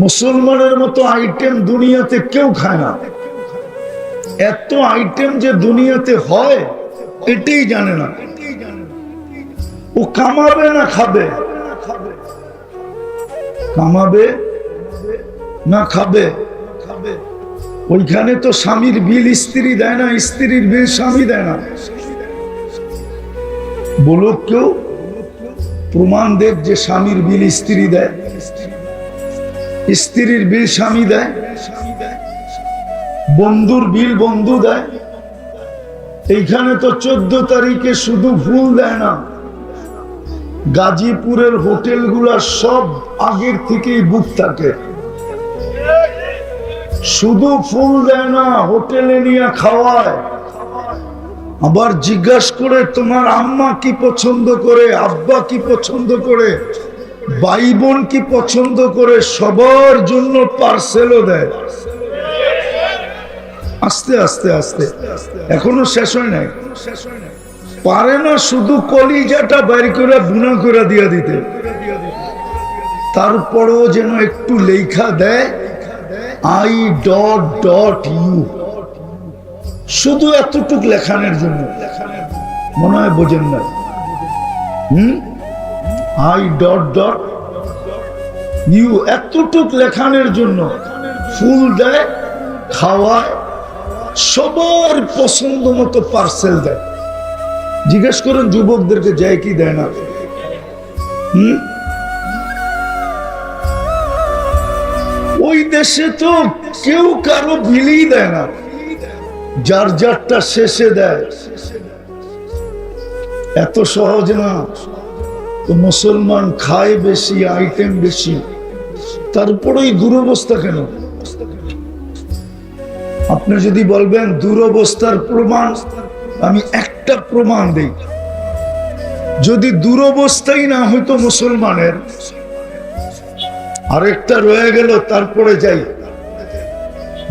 মুসলমানের মতো আইটেম দুনিয়াতে কেউ খায় না। এত আইটেম যে দুনিয়াতে হয় এটাই জানে না। ও কামাবে না খাবে? কামাবে না খাবে? ওইখানে তো স্বামীর বিল স্ত্রী দেয় না, স্ত্রীর বিল স্বামী দেয় না। বলুক কেউ, প্রমাণ দেব যে স্বামীর বিল স্ত্রী দেয়, স্ত্রীর বিল স্বামী দেয়, বন্ধুর বিল বন্ধু দেয়। এইখানে তো 14 তারিখে শুধু ফুল দেয় না, গাজীপুরের হোটেলগুলা সব আগের থেকেই বুক থাকে। শুধু ফুল দেয় না, হোটেলে নিয়ে খাওয়ায়। আবার জিজ্ঞাসা করে তোমার আম্মা কি পছন্দ করে, আব্বা কি পছন্দ করে, ভাই বোন কি পছন্দ করে, সবার জন্য পার্সেলও দেয়। আস্তে আস্তে আস্তে, এখনো শেষ হয় নাই। পারে না শুধু কলিজাটা বাইর করে বুনা করে দিয়ে দিতে, তারপরও যেন একটু লেখা দেয় I.U, শুধু এতটুক লেখানোর জন্য। মনে হয় বোঝেন না। I.U এতটুক লেখানোর জন্য ফুল দেয়, খাওয়ায়, সবার পছন্দ মতো পার্সেল দেয়। জিজ্ঞেস করেন যুবকদেরকে যায় কি দেয় না? ওই দেশে তো কেউ কারো বিলই দেয় না। যার যারটা শেষে দেয়, এত সহজ না। তো মুসলমান খায় বেশি, আইটেম বেশি, তারপরেই দুরবস্থা কেন? আপনি যদি বলবেন দুরবস্থার প্রমাণ, আমি একটা প্রমাণ দিই। যদি দুরবস্থাই না হইতো মুসলমানের, আরেকটা রয়ে গেল, তারপরে যাই।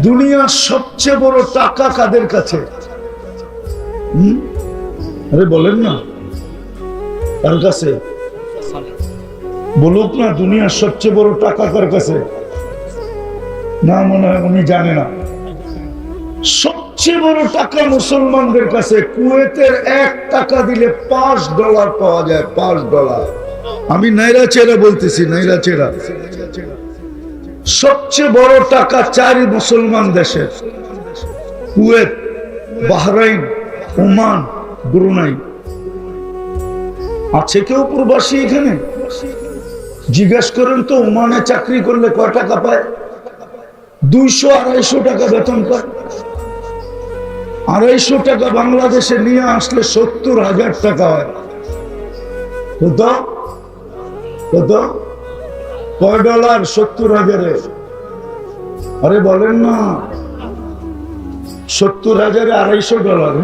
দুনিয়ার সবচেয়ে বড় টাকা কাদের কাছে? আরে বলেন না, কার কাছে? বলুক না, দুনিয়ার সবচেয়ে বড় টাকা কার কাছে? না, মনে হয় উনি জানে না। সবচেয়ে বড় টাকা মুসলমানদের কাছে। কুয়েতের 1 টাকা দিলে $5 পাওয়া যায়, $5। আমি নাইরা চেরা বলতেছি, নাইরা চেরা। সবচেয়ে বড় টাকা 4 মুসলমান দেশের, কুয়েত, বাহরাইন, ওমান, ব্রুনাই। আছে কেউ প্রবাসী এখানে? জিজ্ঞেস করেন তো, ওমানে চাকরি করলে কয় টাকা পায়? 200-250 টাকা বেতন পায়। 250 টাকা বাংলাদেশে নিয়ে আসলে 70,000 টাকা হয়। কত কত? কয় ডলার? 70,000-এ? আরে বলেন না, 70,000-এ $250।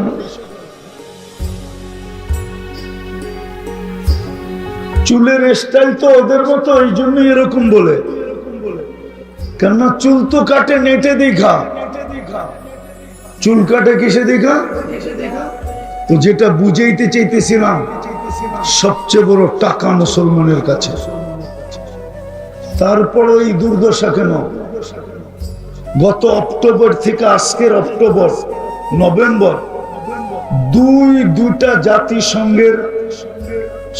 চুলের স্টাইল তো ওদের মতো, এই জন্য এরকম বলে। কেননা চুল তো কাটে নেটে দেখা, চুল কাটে কিসে দেখা? তো যেটা বুঝাইতে চাইতেছিলাম, সবচেয়ে বড় টাকা মুসলমানের কাছে। তারপরে এই দুর্দশা কেন? গত অক্টোবর থেকে আজকের অক্টোবর, নভেম্বর, দুইটা জাতিসংঘের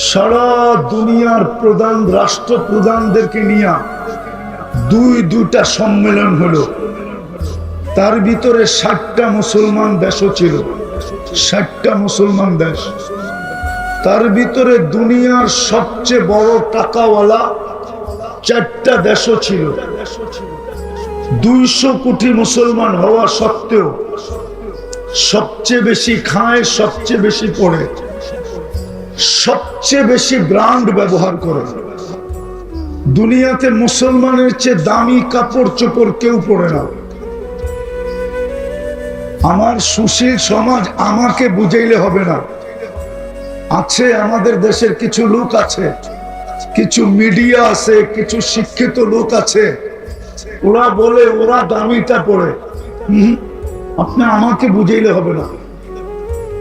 সারা দুনিয়ার প্রধান রাষ্ট্রপ্রধানদেরকে নিয়ে দুইটা সম্মেলন হলো। তার ভিতরে 60টা মুসলমান দেশও ছিল, 60টা মুসলমান দেশ। তার ভিতরে দুনিয়ার সবচেয়ে বড় টাকাওয়ালা 4টা দেশও ছিল। 200 কোটি মুসলমান হওয়া সত্ত্বেও সবচেয়ে বেশি খায়, সবচেয়ে বেশি পড়ে, সবচেয়ে বেশি ব্র্যান্ড ব্যবহার করে। দুনিয়াতে মুসলমানের চেয়ে দামি কাপড় চোপড় কেউ পরে না। আমার সুশীল সমাজ আমাকে বুঝাইলে হবে না। আছে আমাদের দেশের কিছু লোক আছে, কিছু মিডিয়া আছে, কিছু শিক্ষিত লোক আছে, ওরা বলে ওরা দামিটা পড়ে। আপনি আমাকে বুঝাইলে হবে না,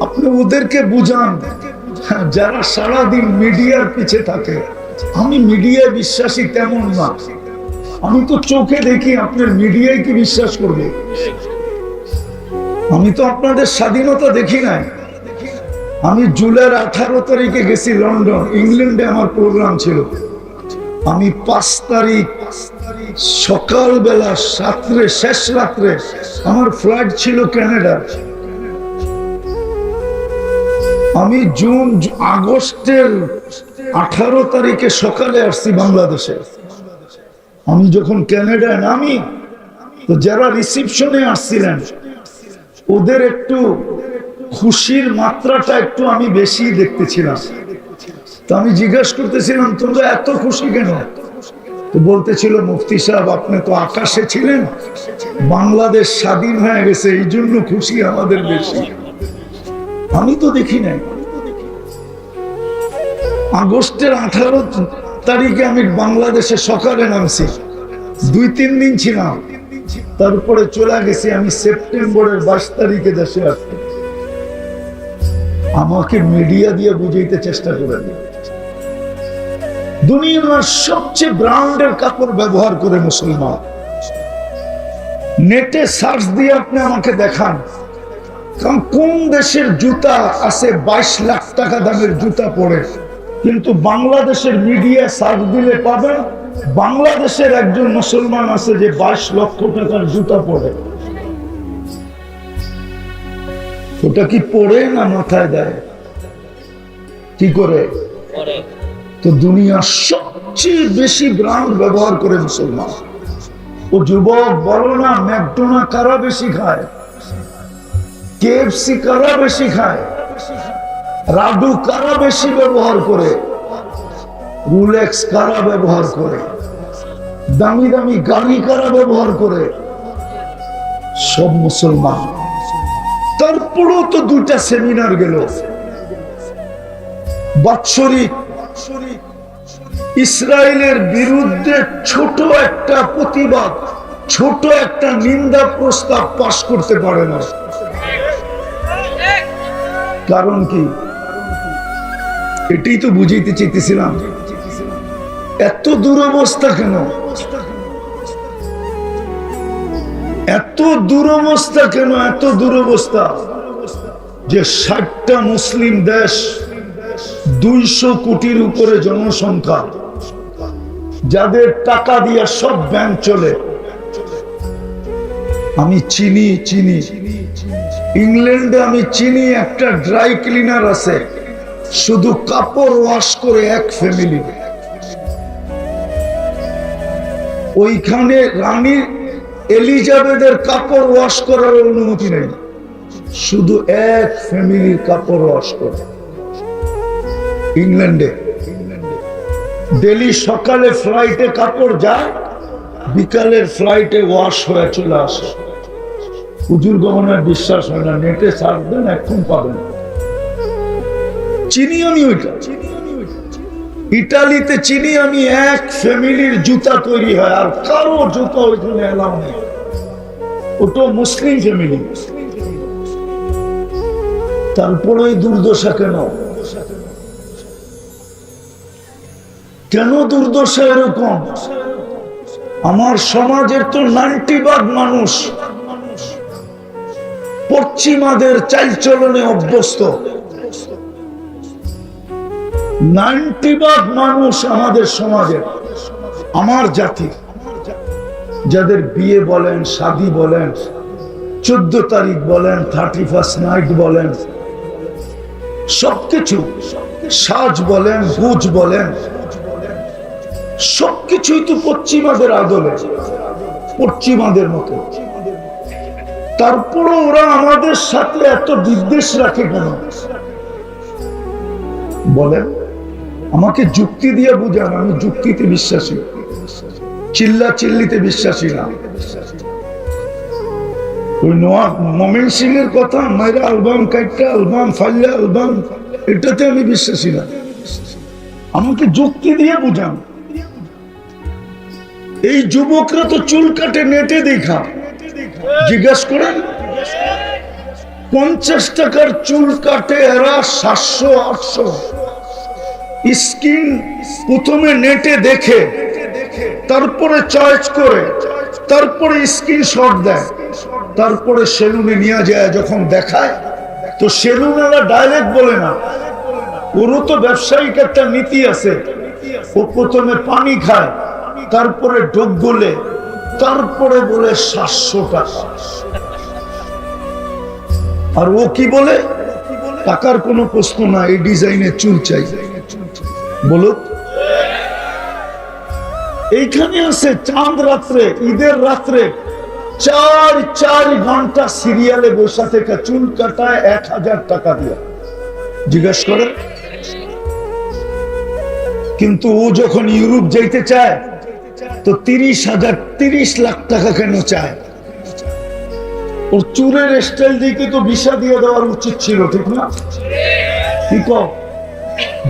আপনি ওদেরকে বুঝান যারা সারাদিন মিডিয়ার পিছে থাকে। আমি মিডিয়ায় বিশ্বাসী তেমন না, আমি তো চোখে দেখি। আপনার মিডিয়ায় কি বিশ্বাস করবে? আমি তো আপনাদের স্বাধীনতা দেখি নাই। আমি জুলাইয়ের 18 তারিখে গেছি লন্ডন, ইংল্যান্ডে আমার প্রোগ্রাম ছিল। আমি 5 তারিখ সকালবেলা শেষ রাত্রে আমার ফ্লাইট ছিল কানাডা। আমি আগস্টের 18 তারিখে সকালে আসছি বাংলাদেশে। আমি যখন কানাডায় নামি, তো যারা রিসিপশনে আসছিলেন ওদের একটু খুশির মাত্রাটা একটু আমি বেশি দেখতেছিলাম। তো আমি জিজ্ঞাসা করতেছিলাম, তোমরা এত খুশি কেন? তো বলতেছিল, মুফতি সাহেব আপনি তো আকাশে ছিলেন, বাংলাদেশ স্বাধীন হয়ে গেছে, এই জন্য খুশি আমাদের বেশি। আমি তো দেখি নাই। আগস্টের 18 তারিখে আমি বাংলাদেশে সকালে নামছি, 2-3 দিন ছিলাম, তারপরে চলে গেছি আমি সেপ্টেম্বরের 22 তারিখে দেশে আসছি। আমাকে মিডিয়া দিয়ে বুঝাইতে চেষ্টা করে। দুনিয়ার সবচেয়ে ব্র্যান্ডের কাপড় ব্যবহার করে মুসলমান। নেটে সার্চ দিয়ে আপনি আমাকে দেখান কোন দেশের জুতা আছে 22 লাখ টাকা দামের জুতা পরে, কিন্তু বাংলাদেশের মিডিয়া সার্চ দিলে পাবেন বাংলাদেশের একজন মুসলমান আছে যে 22 লক্ষ টাকার জুতা পরে। ওটা কি পরে না মাথায় দেয়? কি করে? তো দুনিয়ার সবচেয়ে বেশি ব্র্যান্ড ব্যবহার করে মুসলমান। ও যুবক বলো না, ম্যাকডোনাল্ড কারা বেশি খায়? কেএফসি কারা বেশি খায়, রাডু কারা বেশি ব্যবহার করে, রুলেক্স কারা ব্যবহার করে, দামি দামি গাড়ি কারা ব্যবহার করে, সব মুসলমান। তারপরেও তো দুইটা সেমিনার গেল বাৎসরিক, ইসরায়েলের বিরুদ্ধে ছোট একটা প্রতিবাদ, ছোট একটা নিন্দা প্রস্তাব পাশ করতে পারে না। কারণ কি? এটাই তো বুঝাইতে চাইতেছিলাম, এত দুরবস্থা কেন, এত দুরবস্থা কেন, এত দুরবস্থা যে 60টা মুসলিম দেশ, 200 কোটির উপরে জনসংখ্যা, যাদের টাকা দিয়া সব ব্যাংক চলে। আমি চিনি ইংল্যান্ডে আমি চিনি একটা ড্রাই ক্লিনার আছে, শুধু কাপড় ওয়াশ করে এক ফ্যামিলি। ওইখানে রানী এলিজাবেথের কাপড় ওয়াশ করার অনুমতি নেই, শুধু এক ফ্যামিলির কাপড় ওয়াশ করে। ইংল্যান্ডে ডেলি সকালে ফ্লাইটে কাপড় যায়, বিকালের ফ্লাইটে ওয়াশ হয়ে চলে আসে। হুজুর গমনের বিশ্বাস হয় না, নেটে সার্চ দেন এখন পাবেন। চিনি আমি ওইটা, ইটালিতে চিনি আমি এক ফ্যামিলির জুতা তৈরি হয়, আর কারো জুতা ওইখানে এলাও নেই, ওটা মুসলিম ফ্যামিলি। তারপরে দুর্দশা কেন? কেন দুর্দশা এরকম? আমার সমাজের তো 90% মানুষ পশ্চিমাদের চালচলনে অভ্যস্ত। 90% মানুষ আমাদের সমাজের, আমার জাতি, যাদের বিয়ে বলেন, শাদী বলেন, 14 তারিখ বলেন, 31st নাইট বলেন, সবকিছু, সাজ বলেন, গুজ বলেন, সবকিছুই তো পশ্চিমাদের আদলে, পশ্চিমাদের মতো। তারপরে ওরা আমাদের সাথে এত বিদ্বেষ রাখে কেন বলেন? আমাকে যুক্তি দিয়ে বুঝান। আমি যুক্তিতে বিশ্বাসী, চিল্লা চিল্লিতে বিশ্বাসী না। ওই মমিন সিং এর কথা, মাইরা অ্যালবাম, কাইটা অ্যালবাম, ফাইলা অ্যালবাম, এটাতে আমি বিশ্বাসী না। আমাকে যুক্তি দিয়ে বুঝান। এই যুবকরা তো চুল কাটে নেটে দেখা, জিজ্ঞাসা করেন, 50 টাকার চুল কাটে এরা 700-800। স্কিন প্রথমে নেটে দেখে, তারপরে চয়েস করে, তারপরে স্ক্রিনশট দেয়, তারপরে সেলুনে নিয়ে যায়। যখন দেখায় তো সেলুনেরা ডাইরেক্ট বলে না, ওরও তো ব্যবসায়িক একটা নীতি আছে। ও প্রথমে পানি খায়, তারপরে ঢোক গলে, তারপরে বলে 700 টাকা। আর ও কি বলে? টাকার কোনো প্রশ্ন না, এই ডিজাইনের চুল চাই। বলো, এইখানে আছে চাঁদ রাত্রে, ঈদের রাত্রে 4 ঘন্টা সিরিয়ালে বসা থেকে চুল কাটায় 1000 টাকা দিয়ে। জিজ্ঞাসা করে। কিন্তু ও যখন ইউরোপ যাইতে চায় তো 30 লাখ টাকা কেন চায়? ওর চুলের স্টাইল দিকে তো ভিসা দিয়ে দেওয়ার উচিত ছিল, ঠিক না? ঠিক,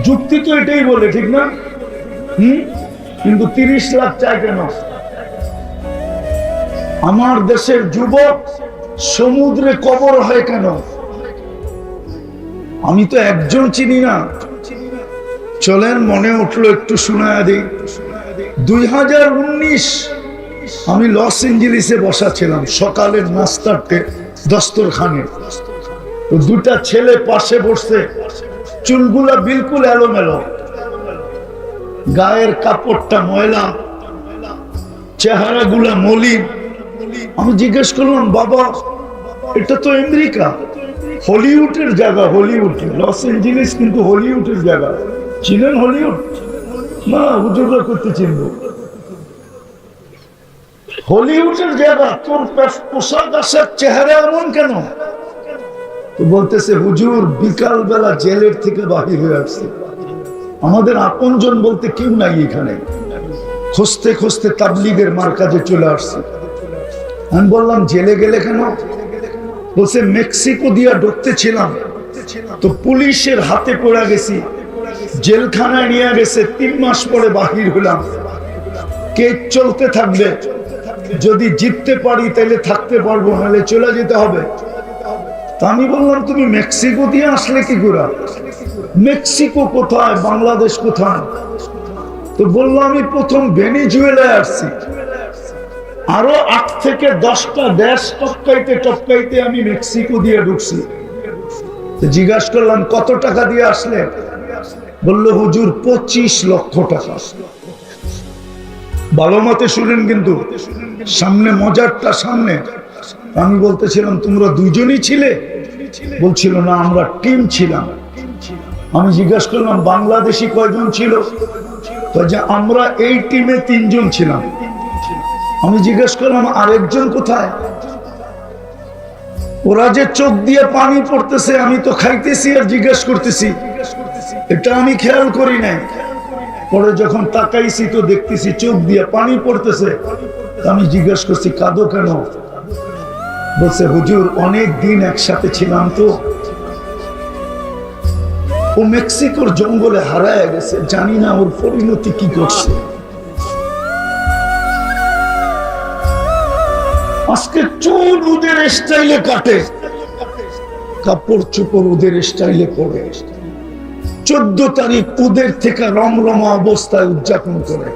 যুক্তি তো এটাই বলে, ঠিক না? কিন্তু 30 লাখ চায় কেন? আমার দেশের যুবক সমুদ্রে কবর হয় কেন? আমি তো একজন চিনি না। চলেন, মনে উঠলো একটু শোনায়া দিই। 2019 আমি লস এঞ্জেলিসে বসা ছিলাম, সকালের নাস্তাতে দস্তরখানে। দুটা ছেলে পাশে বসছে, চুলগুলা বিলকুল এলোমেলো, গায়ের কাপড়টা ময়লা, চেহারা গুলা মলিন। আমি জিজ্ঞেস করলাম, বাবা এটা তো আমেরিকা, হলিউডের জায়গা, হলিউড, লস এঞ্জেলিস কিন্তু হলিউডের জায়গা। চিনেন হলিউড? না, হুজুররা করতে চিনব। হলিউডের জায়গা, তোর পোশাক আশাক চেহারা এমন কেন? তো বলতেছে হুজুর বিকাল বেলা জেলের থেকে বাহির হয়ে আসছে, আমাদের আপনজন বলতে কেউ নাই এখানে, খুঁজতে খুঁজতে তাবলীগের মার্কাজে চলে আসছে। আমি বললাম জেলে গেলে কেন? বলছে মেক্সিকো দিয়া ঢুকতেছিলাম তো পুলিশের হাতে পড়ে গেছি, জেলখানায় নিয়ে গেছে, 3 মাস পরে বাহির হলাম, কেস চলতে থাকবে, যদি জিততে পারি তাহলে থাকতে পারবো, নাহলে চলে যেতে হবে। তা আমি বললাম তুমি মেক্সিকো দিয়ে আসলে কি করে? মেক্সিকো কোথায়, বাংলাদেশ কোথায়? তো বললো আমি প্রথম ভেনেজুয়েলায় আসছি, আরো 8 থেকে 10টা দেশ টপকাইতে টপকাইতে আমি মেক্সিকো দিয়ে ঢুকছি। জিজ্ঞাসা করলাম কত টাকা দিয়ে আসলে? বললো হুজুর 25 লক্ষ টাকা। ভালো মতে শুনেন কিন্তু, সামনে মজারটা সামনে। আমি বলতেছিলাম তোমরা দুইজনই ছিলে? বলছিল না, আমরা টিম ছিলাম। আমি জিজ্ঞাসা করলাম বাংলাদেশি কয়জন ছিল? যে আমরা এই টিমে 3 জন ছিলাম। আমি জিজ্ঞাসা করলাম আরেকজন কোথায়? ওরা যে চোখ দিয়ে পানি পড়তেছে, আমি তো খাইতেছি আর জিজ্ঞাসা করতেছি, এটা আমি খেয়াল করি নাই। পরে যখন তাকাইছি তো দেখতেছি চোখ দিয়ে পানি পড়তেছে। আমি জিজ্ঞাসা করছি কাঁদো কেন? বলছে হুজুর অনেক দিন একসাথে ছিলাম তো, ও মেক্সিকোর জঙ্গলে হারায় গেছে, জানি না ওর পরিণতি কি করছে। আজকে চুল ওদের স্টাইলে কাটে, কাপড় চোপড় ওদের স্টাইলে পরে, 14 তারিখ ওদের থেকে রমরমা অবস্থায় উদযাপন করে।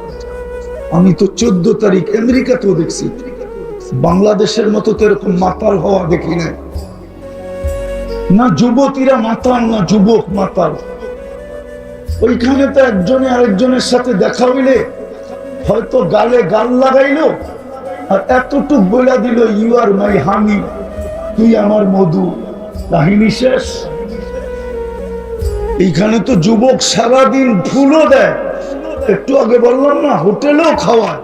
আমি তো 14 তারিখ আমেরিকাতেও দেখছি, বাংলাদেশের মতো তো এরকম মাতাল হওয়া দেখি না। না যুবতীরা মাতাল, না যুবক মাতাল। ওইখানে তো একজনে আরেকজনের সাথে দেখা হইলে হয়তো গালে গাল লাগাইলো আর এতটুক বলে দিল ইউ আর মাই হানি, তুই আমার মধু, কাহিনী শেষ। এইখানে তো যুবক সারাদিন ফুলও দেয়, একটু আগে বললাম না, হোটেলেও খাওয়ায়,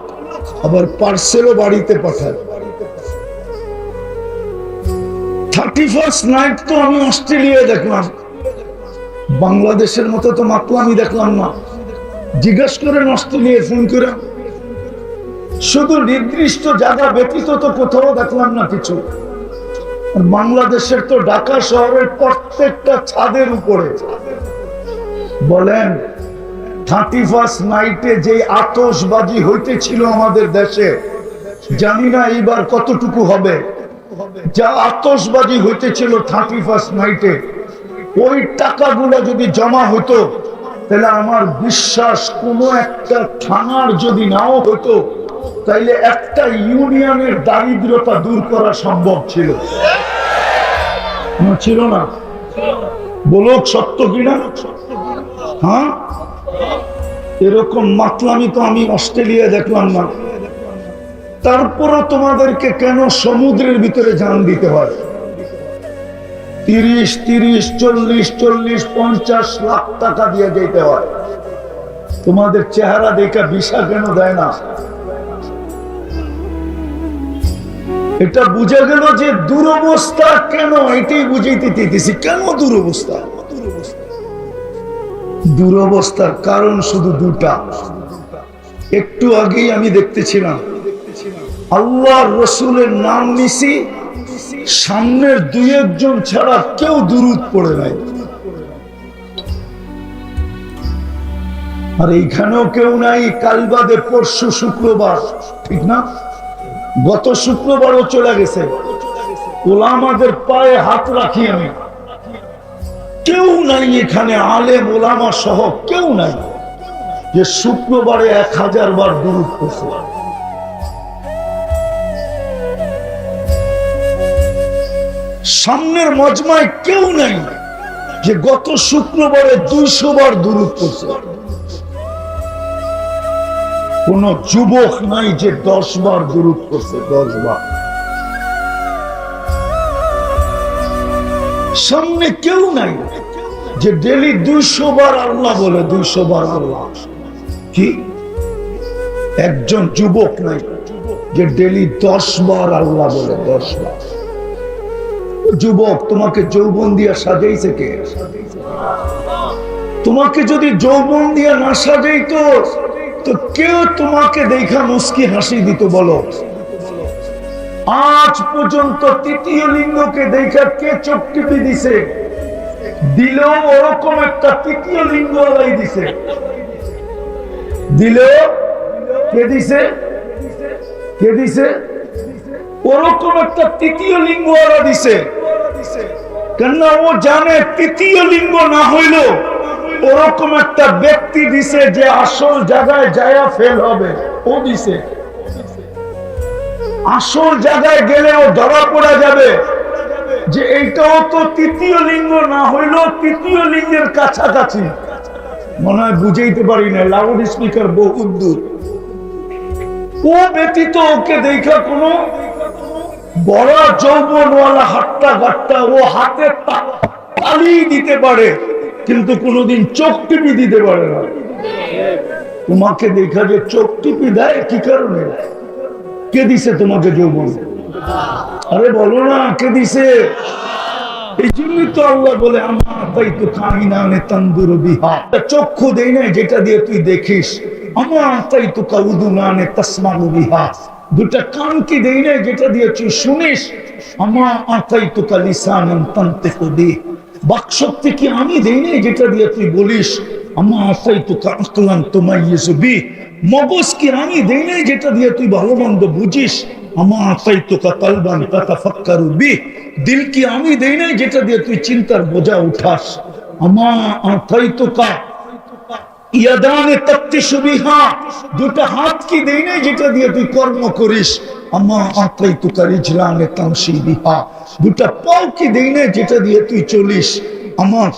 আবার পার্সেলও বাড়িতে পাঠায়। 31st নাইট তো আমি অস্ট্রেলিয়ায় দেখলাম, বাংলাদেশের মতো তো মাতলামি দেখলাম না। জিজ্ঞাসা করেন অস্ট্রেলিয়ায় ফোন করে, শুধু নির্দিষ্ট জায়গা ব্যতীত তো কোথাও দেখলাম না কিছু। বাংলাদেশের তো ঢাকা শহরের প্রত্যেকটা ছাদের উপরে বলেন 31st নাইটে যে আতশবাজি হইতেছিল আমাদের দেশে, জানি না এইবার কতটুকু হবে। যা আতশবাজি হইতেছিল 31st নাইটে, ওই টাকাগুলো যদি জমা হতো তাহলে আমার বিশ্বাস কোনো একটা থানার যদি নাও হতো তাইলে একটা ইউনিয়নের দারিদ্রতা দূর করা সম্ভব ছিল। ছিল না? বলুক সত্য কিনা? হ্যাঁ, এরকম মাতলামি তো আমি অস্ট্রেলিয়া দেখলাম না। তারপরও তোমাদেরকে কেন সমুদ্রের ভিতরে জান দিতে হয়? 30, 40, 50 লাখ টাকা দিয়ে যেতে হয়। তোমাদের চেহারা দেখা ভিসা কেন দেয় না? এটা বুঝে গেল যে দুরবস্থা কেন, এটাই বুঝাইতে দিতেছি। কেন দুরবস্থা? দুরবস্থার কারণ শুধু দুটা। একটু আগেই আমি দেখতেছিলাম আল্লাহর রসুলের নাম নিছি, সামনের 2-1 জন ছাড়া কেউ দুরূদ পড়ে নাই। আর এইখানেও কেউ নাই, কাল বাদে পরশু শুক্রবার, ঠিক না? গত শুক্রবারও চলে গেছে। ওলামাদের পায়ে হাত রাখি আমি, কেউ নাই এখানে, আলেম ওলামা সহ কেউ নাই যে শুক্রবারে 1000 বার দুরূদ পড়ছে। সামনের মজমায় কেউ নাই যে গত শুক্রবারে 200 বার দুরূদ পড়ছে। কোন যুবক নাই যে 10 বার দুরূদ পড়ছে, 10 বার। সামনে কেউ নাই যে ডেলি 200 বার আল্লাহ বলে, 200 বার আল্লাহ। কি একজন যুবক নাই যে ডেলি 10 বার আল্লাহ বলে, 10 বার। যুবক, তোমাকে যৌবন দিয়া সাজাইছে কে? তোমাকে যদি যৌবন দিয়া না সাজাইতো তো কেউ তোমাকে দেখা মুস্কি হাসি দিত? বলো, আজ পর্যন্ত তৃতীয় লিঙ্গকে দেখা কে চোখ টিপে দিছে? দিলেও ওরকম একটা তৃতীয় লিঙ্গ আলাই দিছে। দিলেও কে দিছে? কে দিছে? ওরকম একটা তৃতীয় লিঙ্গ ওরা দিছে। কেননা ও জানে তৃতীয় লিঙ্গ না হইল ওরকম একটা ব্যক্তি দিছে যে আসল জায়গায় যায়া ফেল হবে। ও দিছে আসল জায়গায় গেলে ও ধরা পড়া যাবে যে এইটাও তো তৃতীয় লিঙ্গ না হইল তৃতীয় লিঙ্গের কাছাকাছি। মনে হয় বুঝাইতে পারি না, লাউড স্পিকার বহুত দূর। ও ব্যতীত ওকে দেখা কোনো বড় যৌবনওয়ালা হাট্টা গাট্টা ও হাতে তালি দিতে পারে কিন্তু কোনোদিন চোখ টিপি দিতে পারে না। তোমাকে দেখা যে চোখ টিপি দেয় কি কারণে? কে দিছে তোমাকে যৌবন? আরে বলো না, কে দিছে? এই জন্যই তো আল্লাহ বলে আমার তাই তো কাহিনানে তন্দুর বিহা, চক্ষু দেই না যেটা দিয়ে তুই দেখিস। আমার তাই তো কাউদুনানে তাসমাউ বিহা, দুটা কান কি দেই না যেটা দিয়ে তুই শুনিস। আমার আতাই তো কালিসানান তানতিকু বি, বাকশক্তি কি আমি দেই না যেটা দিয়ে তুই বলিস। আমার আতাই তো কাকলান তুমাইয়িজু বি, মগজ কি আমি দেই না যেটা দিয়ে তুই ভালো মন্দ বুঝিস। আমার আতাই তো কালবান তাতাফাক্কারু বি, দিল কি আমি দেই না যেটা দিয়ে তুই চিন্তার বোঝা উঠাস। আমার আতাই তো ইয়াদানে তাত্তিশু বিহা, দুটো হাত কি দেই না যেটা দিয়ে তুই কর্ম করিস। আমার আতাই তো রিজলানে তামশি বিহা, দুটো পাও কি দেই না যেটা দিয়ে তুই চলিস। আমার